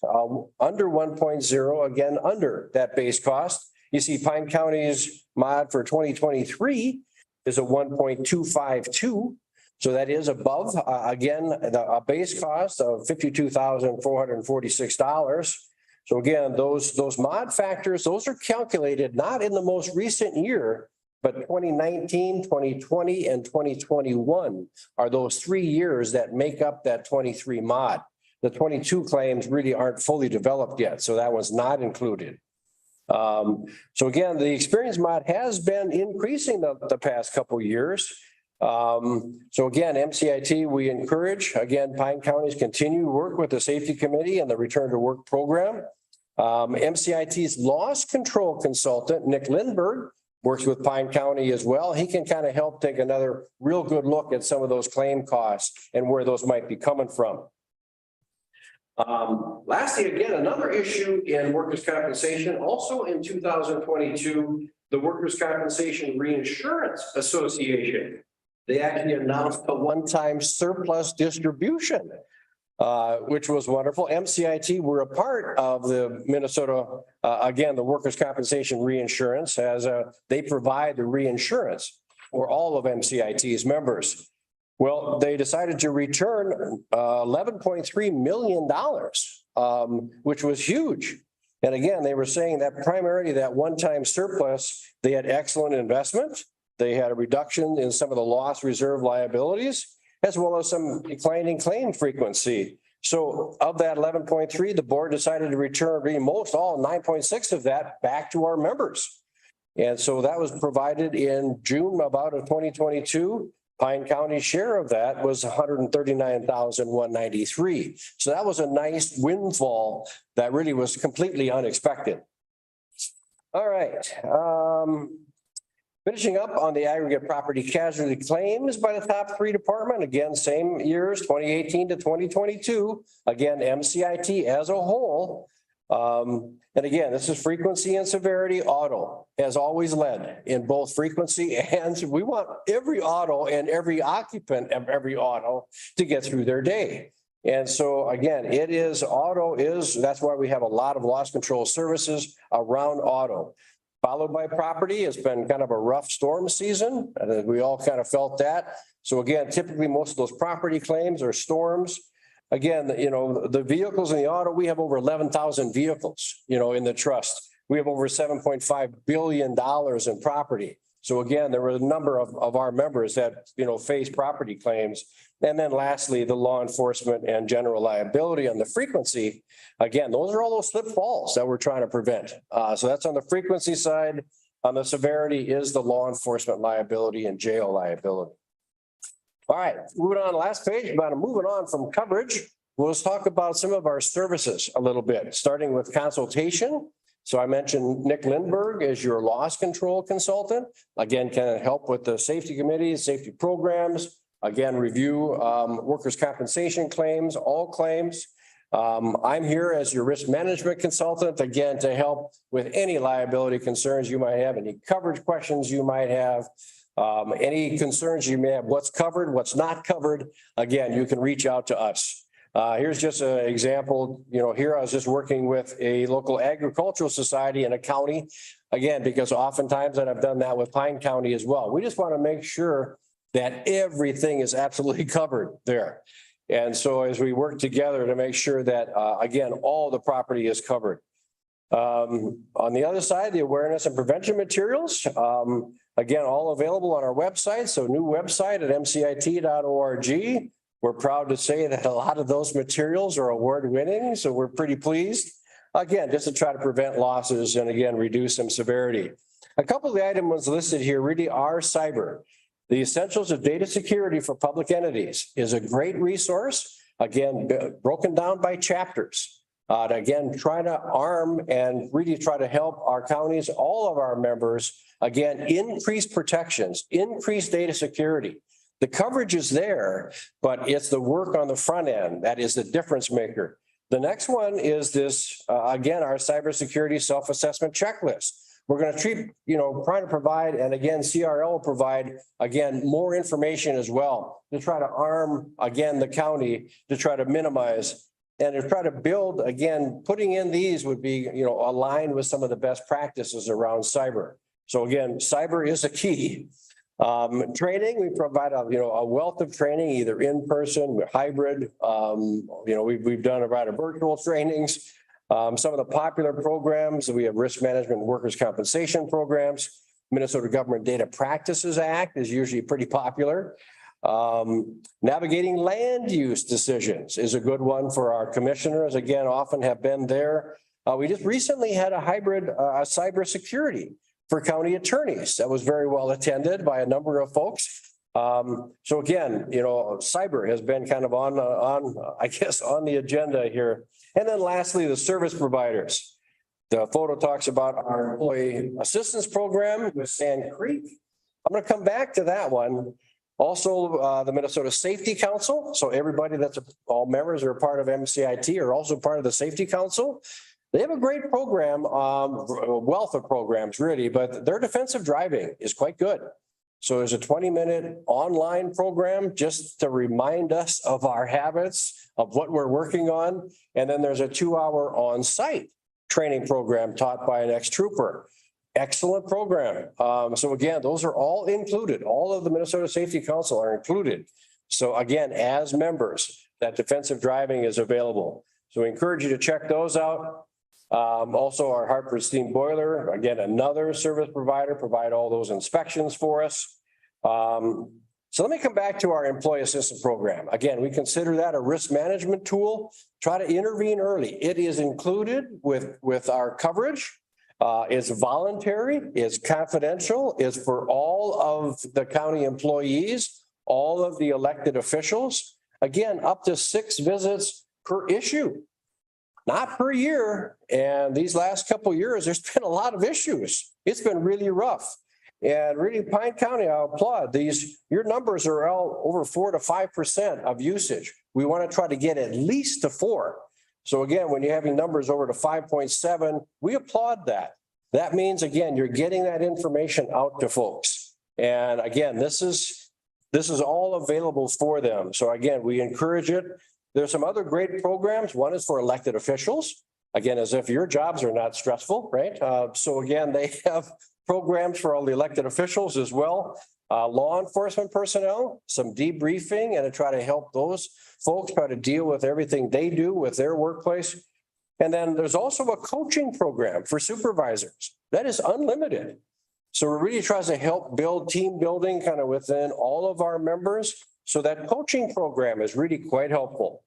Under 1.0, again, under that base cost. You see Pine County's mod for 2023 is a 1.252. So that is above, again, a base cost of $52,446. So again, those mod factors, those are calculated not in the most recent year, but 2019, 2020, and 2021 are those 3 years that make up that 23 mod. The 22 claims really aren't fully developed yet, so that was not included. So again, the experience mod has been increasing the past couple of years. So again, MCIT, we encourage, again, Pine County's continue to work with the safety committee and the return to work program. MCIT's loss control consultant, Nick Lindberg, works with Pine County as well. He can kind of help take another real good look at some of those claim costs and where those might be coming from. Lastly, again, another issue in workers' compensation, also in 2022, the Workers' Compensation Reinsurance Association. They actually announced a one-time surplus distribution, which was wonderful. MCIT were a part of the Minnesota, again, the Workers' Compensation Reinsurance, as they provide the reinsurance for all of MCIT's members. Well, they decided to return $11.3 million, which was huge. And again, they were saying that primarily that one-time surplus, they had excellent investment. They had a reduction in some of the loss reserve liabilities, as well as some declining claim frequency. So of that 11.3, the board decided to return most all 9.6 of that back to our members. And so that was provided in June about of 2022. Pine County's share of that was 139,193. So that was a nice windfall that really was completely unexpected. All right. Finishing up on the aggregate property casualty claims by the top three department, again, same years, 2018 to 2022. Again, MCIT as a whole. And again, this is frequency and severity. Auto has always led in both frequency, and we want every auto and every occupant of every auto to get through their day. And so again, that's why we have a lot of loss control services around auto. Followed by property. It's been kind of a rough storm season, and we all kind of felt that. So again, typically most of those property claims are storms. Again, the vehicles in the auto, we have over 11,000 vehicles, in the trust. We have over $7.5 billion in property. So again, there were a number of our members that, face property claims. And then lastly, the law enforcement and general liability on the frequency. Again, those are all those slip falls that we're trying to prevent. So that's on the frequency side. On the severity is the law enforcement liability and jail liability. All right, moving on, last page, moving on from coverage. We'll just talk about some of our services a little bit, starting with consultation. So I mentioned Nick Lindberg is your loss control consultant. Again, can help with the safety committees, safety programs. Again, review workers' compensation claims, all claims. I'm here as your risk management consultant, again, to help with any liability concerns you might have, any coverage questions you might have, any concerns you may have, what's covered, what's not covered. Again, you can reach out to us. Here's just an example. Here I was just working with a local agricultural society in a county. Again, because oftentimes, and I've done that with Pine County as well. We just want to make sure that everything is absolutely covered there. And so as we work together to make sure that, again, all the property is covered. On the other side, the awareness and prevention materials, again, all available on our website. So new website at mcit.org. We're proud to say that a lot of those materials are award winning. So we're pretty pleased. Again, just to try to prevent losses and again, reduce some severity. A couple of the items listed here really are cyber. The Essentials of Data Security for Public Entities is a great resource, again, broken down by chapters. To again, try to arm and really try to help our counties, all of our members, again, increase protections, increase data security. The coverage is there, but it's the work on the front end that is the difference maker. The next one is this, again, our cybersecurity self-assessment checklist. We're going to treat, trying to provide, and again, CRL will provide, again, more information as well to try to arm, again, the county to try to minimize and to try to build, again, putting in these would be, aligned with some of the best practices around cyber. So again, cyber is a key. Training, we provide a wealth of training, either in person, hybrid. We've done a lot of virtual trainings. Some of the popular programs, we have risk management and workers' compensation programs. Minnesota Government Data Practices Act is usually pretty popular. Navigating land use decisions is a good one for our commissioners. Again, often have been there. We just recently had a hybrid cybersecurity for county attorneys that was very well attended by a number of folks. So again, cyber has been kind of on the agenda here. And then lastly, the service providers. The photo talks about our employee assistance program with Sand Creek. I'm going to come back to that one. Also, the Minnesota Safety Council. So everybody all members are a part of MCIT are also part of the Safety Council. They have a great program, a wealth of programs really, but their defensive driving is quite good. So there's a 20-minute online program just to remind us of our habits, of what we're working on. And then there's a 2-hour on-site training program taught by an ex-trooper. Excellent program. So again, those are all included. All of the Minnesota Safety Council are included. So again, as members, that defensive driving is available. So we encourage you to check those out. Also our Hartford Steam Boiler, again, another service provider, provide all those inspections for us. So let me come back to our employee assistance program. Again, we consider that a risk management tool. Try to intervene early. It is included with our coverage. It's voluntary, it's confidential, it's for all of the county employees, all of the elected officials. Again, up to 6 visits per issue, not per year. And these last couple of years, there's been a lot of issues. It's been really rough. And really, Pine County, I applaud these. Your numbers are all over 4 to 5% of usage. We want to try to get at least to 4. So again, when you're having numbers over to 5.7, we applaud that. That means, again, you're getting that information out to folks. And again, this is all available for them. So again, we encourage it. There's some other great programs. One is for elected officials. Again, as if your jobs are not stressful, right? So again, they have programs for all the elected officials as well. Law enforcement personnel, some debriefing, and to try to help those folks try to deal with everything they do with their workplace. And then there's also a coaching program for supervisors that is unlimited. So we really try to help build team building kind of within all of our members. So that coaching program is really quite helpful.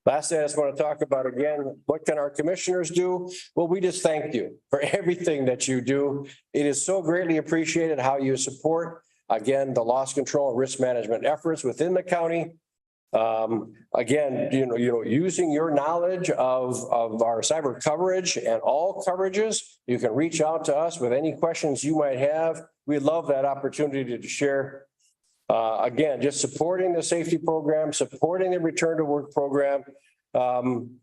Lastly, I just want to talk about again, what can our commissioners do? Well, we just thank you for everything that you do. It is so greatly appreciated how you support, again, the loss control and risk management efforts within the county. Again, using your knowledge of our cyber coverage and all coverages, you can reach out to us with any questions you might have. We love that opportunity to share. Again, just supporting the safety program, supporting the return to work program.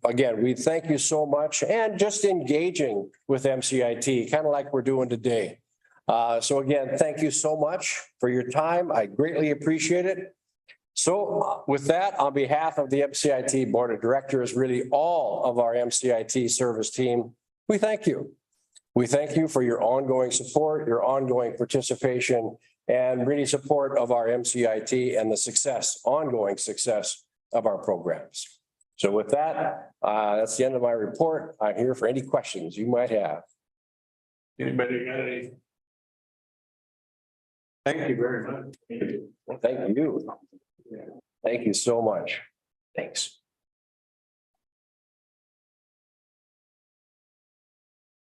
Again, we thank you so much, and just engaging with MCIT, kind of like we're doing today. So again, thank you so much for your time. I greatly appreciate it. So with that, on behalf of the MCIT Board of Directors, really all of our MCIT service team, we thank you. We thank you for your ongoing support, your ongoing participation, and really support of our MCIT and the success, ongoing success of our programs. So with that, that's the end of my report. I'm here for any questions you might have. Anybody got any? Thank you very much. Thank you. Thank you so much. Thanks.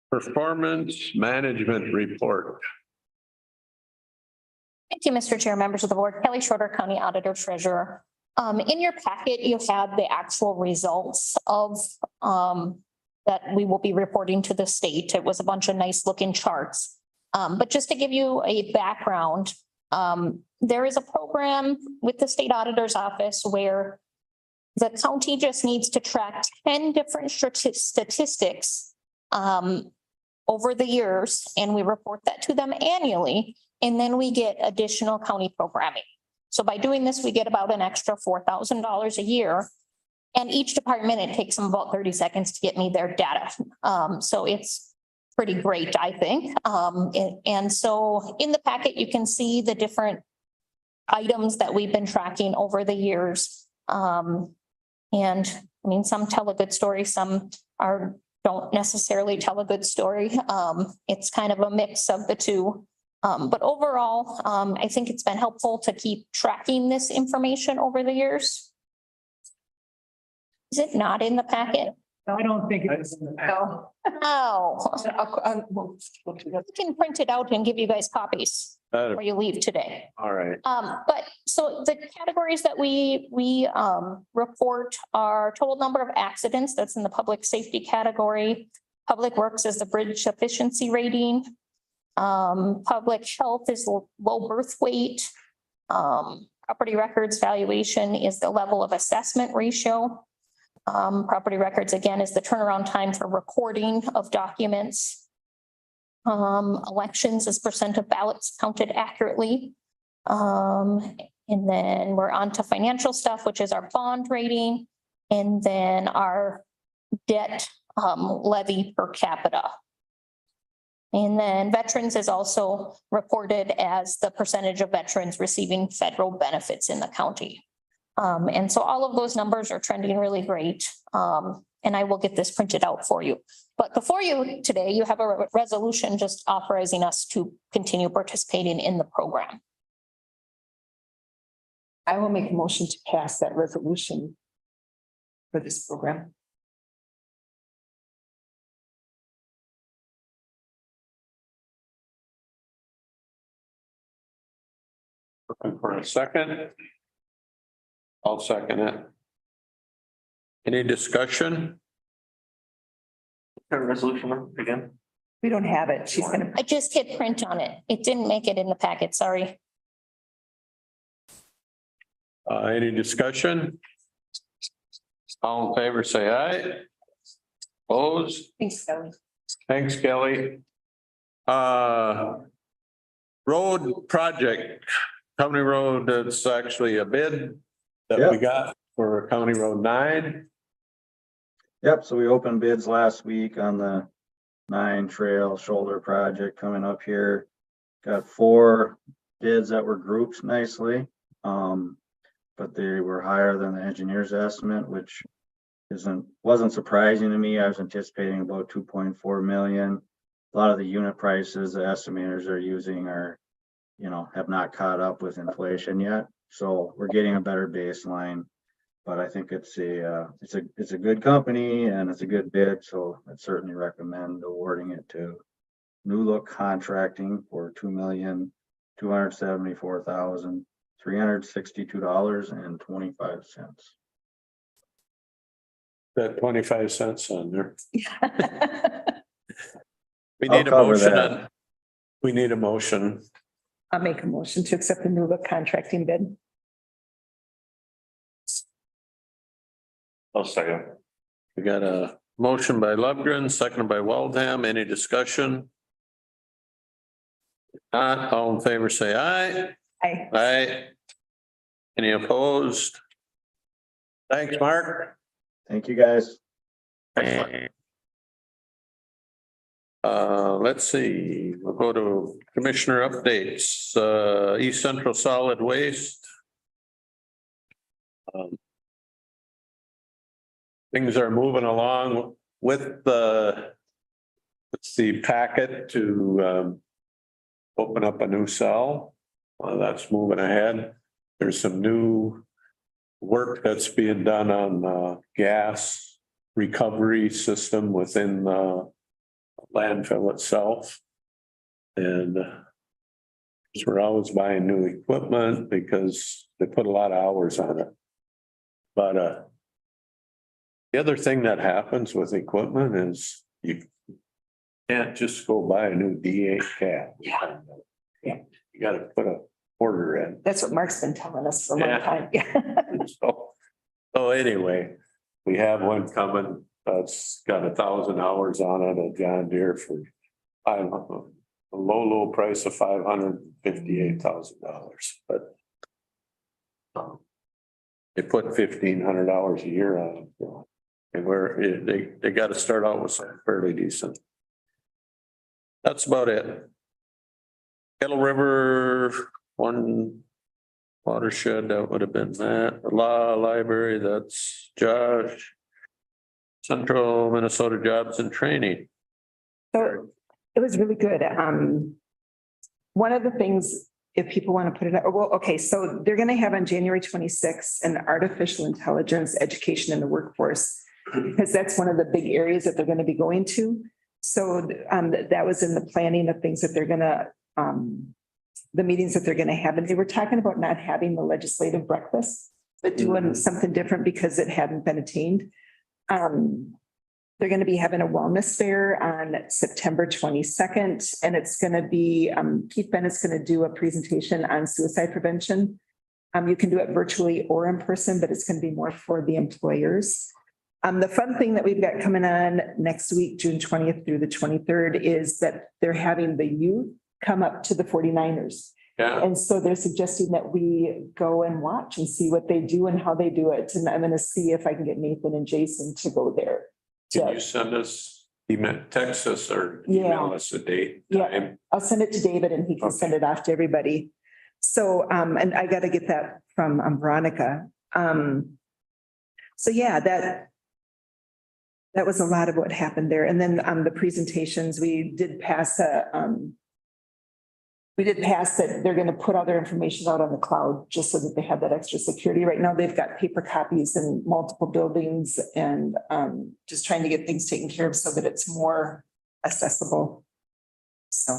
Performance management report. Thank you, Mr. Chair, members of the board. Kelly Schroeder, County Auditor Treasurer. In your packet, you have the actual results of that we will be reporting to the state. It was a bunch of nice looking charts. But just to give you a background, there is a program with the state auditor's office where the county just needs to track 10 different statistics over the years, and we report that to them annually. And then we get additional county programming. So by doing this, we get about an extra $4,000 a year. And each department, it takes them about 30 seconds to get me their data. So it's pretty great, I think. And so in the packet, you can see the different items that we've been tracking over the years. And I mean, some tell a good story, some don't necessarily tell a good story. It's kind of a mix of the two. But overall, I think it's been helpful to keep tracking this information over the years. Is it not in the packet? I don't think it is in the packet. No. We can print it out and give you guys copies before you leave today. All right. But so the categories that we report are total number of accidents, that's in the public safety category. Public works is the bridge efficiency rating. Public health is low birth weight. Property records valuation is the level of assessment ratio. Property records, again, is the turnaround time for recording of documents. Elections is percent of ballots counted accurately. And then we're on to financial stuff, which is our bond rating, and then our debt levy per capita. And then veterans is also reported as the percentage of veterans receiving federal benefits in the county. And so all of those numbers are trending really great. and I will get this printed out for you. But before you today, you have a resolution just authorizing us to continue participating in the program. I will make a motion to pass that resolution for this program. Looking for a second. I'll second it. Any discussion? Resolution again? We don't have it. She's gonna. I just hit print on it. It didn't make it in the packet, sorry. Any discussion? All in favor, say aye. Opposed? Thanks, Kelly. Thanks, Kelly. Road project, County Road, it's actually a bid that we got for County Road 9. Yep, so we opened bids last week on the 9 trail shoulder project coming up here. Got 4 bids that were grouped nicely. But they were higher than the engineer's estimate, which wasn't surprising to me. I was anticipating about 2.4 million. A lot of the unit prices the estimators are using are, have not caught up with inflation yet. So we're getting a better baseline. But I think it's a good company and it's a good bid, so I'd certainly recommend awarding it to New Look Contracting for $2,274,362.25. That 25 cents on there. We I'll need a cover motion. that. We need a motion. I'll make a motion to accept the New Look contracting bid. I'll second. We got a motion by Lundgren, seconded by Waldham. Any discussion? Not all in favor, say aye. Aye. Aye. Any opposed? Thanks, Mark. Thank you, guys. Let's see, we'll go to commissioner updates, East Central Solid Waste. Things are moving along with the packet to open up a new cell. That's moving ahead. There's some new work that's being done on gas recovery system within the landfill itself. And we're always buying new equipment because they put a lot of hours on it. But the other thing that happens with equipment is you can't just go buy a new D8 cab. Yeah. You gotta put a order in. That's what Mark's been telling us for a long Yeah. time. So anyway, we have one coming that's got 1,000 hours on it, a John Deere for a low price of $558,000, but they put $1,500 a year on it. And they got to start out with something fairly decent. That's about it. Kettle River, one watershed, that would have been that. Law Library, that's Josh. Central Minnesota Jobs and Training. So it was really good. One of the things, if people want to put it out, well, okay, so they're going to have on January 26th an artificial intelligence education in the workforce, because that's one of the big areas that they're going to be going to. So that was in the planning of things that they're going to, the meetings that they're going to have. And they were talking about not having the legislative breakfast, but doing something different because it hadn't been attained. They're going to be having a wellness fair on September 22nd, and it's going to be, Keith Bennett's going to do a presentation on suicide prevention. You can do it virtually or in person, but it's going to be more for the employers. The fun thing that we've got coming on next week, June 20th through the 23rd, is that they're having the youth come up to the 49ers. Yeah. And so they're suggesting that we go and watch and see what they do and how they do it. And I'm going to see if I can get Nathan and Jason to go there. Can you send us, text us or email us a date? Yeah, I'll send it to David and he can send it off to everybody. So, and I got to get that from Veronica. So yeah, That was a lot of what happened there. And then the presentations, we did pass that they're gonna put all their information out on the cloud just so that they have that extra security. Right now, they've got paper copies in multiple buildings and just trying to get things taken care of so that it's more accessible. So.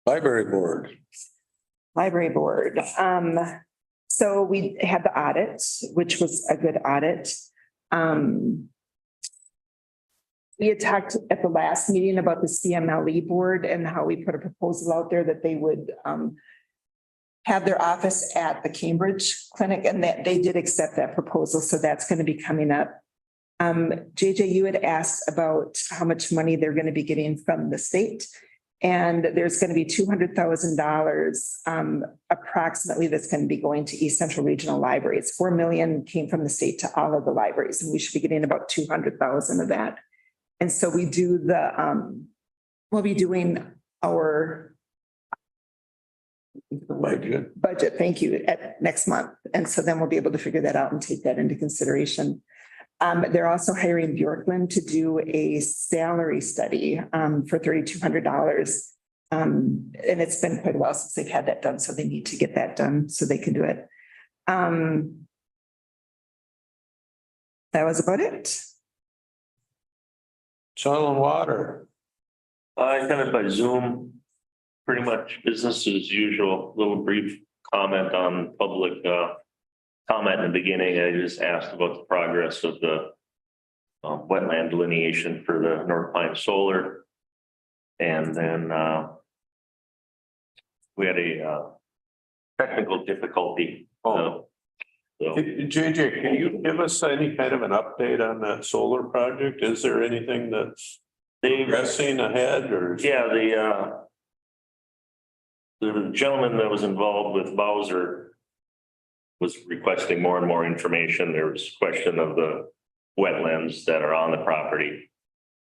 Library board. Library board. So we had the audit, which was a good audit. We had talked at the last meeting about the CMLE board and how we put a proposal out there that they would have their office at the Cambridge Clinic, and that they did accept that proposal. So that's going to be coming up. JJ, you had asked about how much money they're going to be getting from the state. And there's going to be $200,000 approximately that's going to be going to East Central Regional Libraries. 4 million came from the state to all of the libraries, and we should be getting about 200,000 of that. And so we do we'll be doing our budget, thank you, at next month. And so then we'll be able to figure that out and take that into consideration. They're also hiring Bjorklund to do a salary study for $3,200. And it's been quite a while since they've had that done, so they need to get that done so they can do it. That was about it. Soil and water. I attended by Zoom, pretty much business as usual. Little brief comment on public comment in the beginning. I just asked about the progress of the wetland delineation for the North Pine Solar. And then we had a technical difficulty. JJ, can you give us any kind of an update on that solar project? Is there anything that's progressing ahead or? Yeah, the gentleman that was involved with Bowser was requesting more and more information. There was a question of the wetlands that are on the property.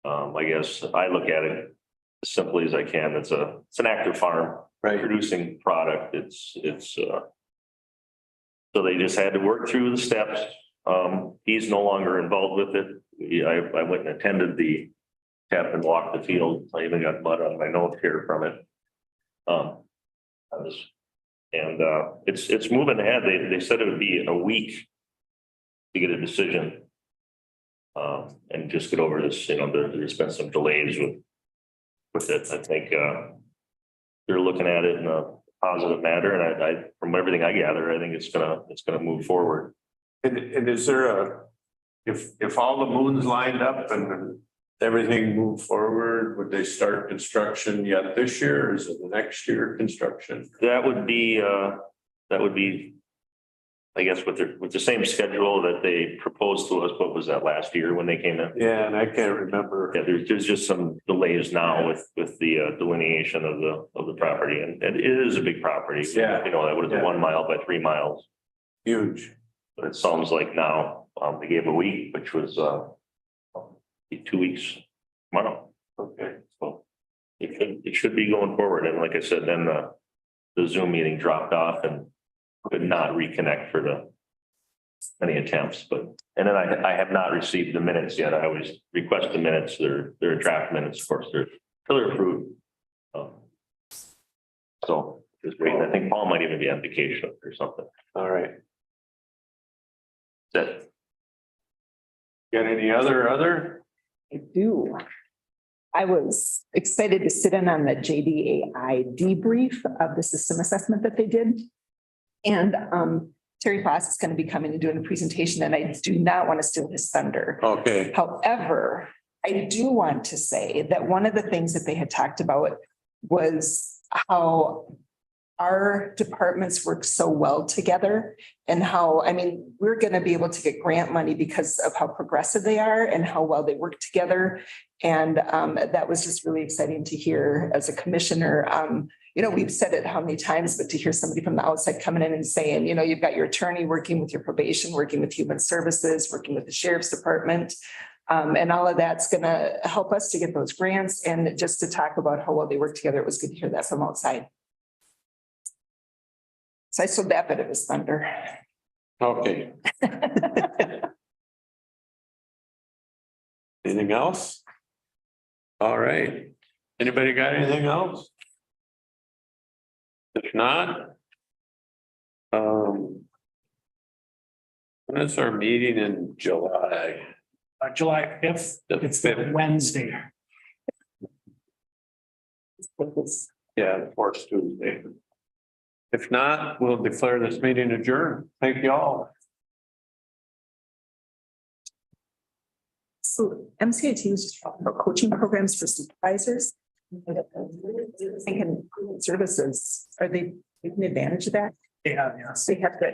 I guess I look at it as simply as I can. It's an active farm, right, producing product. So they just had to work through the steps. He's no longer involved with it. I went and attended the tap and walked the field. I even got mud on my nose here from it. It's moving ahead. They said it would be a week to get a decision. And just get over this, there's been some delays with it. I think they're looking at it in a positive manner, and I from everything I gather, I think it's gonna move forward. And is there if all the moons lined up and everything moved forward, would they start construction yet this year, or is it the next year construction? That would be I guess with the same schedule that they proposed to us. What was that, last year when they came in? Yeah, and I can't remember. Yeah, there's just some delays now with the delineation of the property, and it is a big property. Yeah. That was 1 mile by 3 miles. Huge. But it sounds like now they gave a week, which was 2 weeks tomorrow. Okay. So it should be going forward. And like I said, then the Zoom meeting dropped off and could not reconnect for any attempts. And then I have not received the minutes yet. I always request the minutes. They're draft minutes, of course. They're approved. So just waiting. I think Paul might even be on vacation or something. All right. That. Got any other? I do. I was excited to sit in on the JDAI debrief of the system assessment that they did. And Terry Foss is going to be coming and doing a presentation, and I do not want to steal his thunder. Okay. However, I do want to say that one of the things that they had talked about was how our departments work so well together, and how, we're going to be able to get grant money because of how progressive they are and how well they work together. And that was just really exciting to hear as a commissioner. We've said it how many times, but to hear somebody from the outside coming in and saying, you've got your attorney working with your probation, working with human services, working with the sheriff's department. And all of that's going to help us to get those grants. And just to talk about how well they work together, it was good to hear that from outside. So I sold that bit of his thunder. Okay. Anything else? All right. Anybody got anything else? If not. When is our meeting in July? July fifth, The it's the 5th. Wednesday. Yeah, fourth Tuesday. If not, we'll declare this meeting adjourned. Thank you all. So MCIT was just talking about coaching programs for supervisors. Thinking services, are they taking advantage of that? Yeah, yeah. So you have to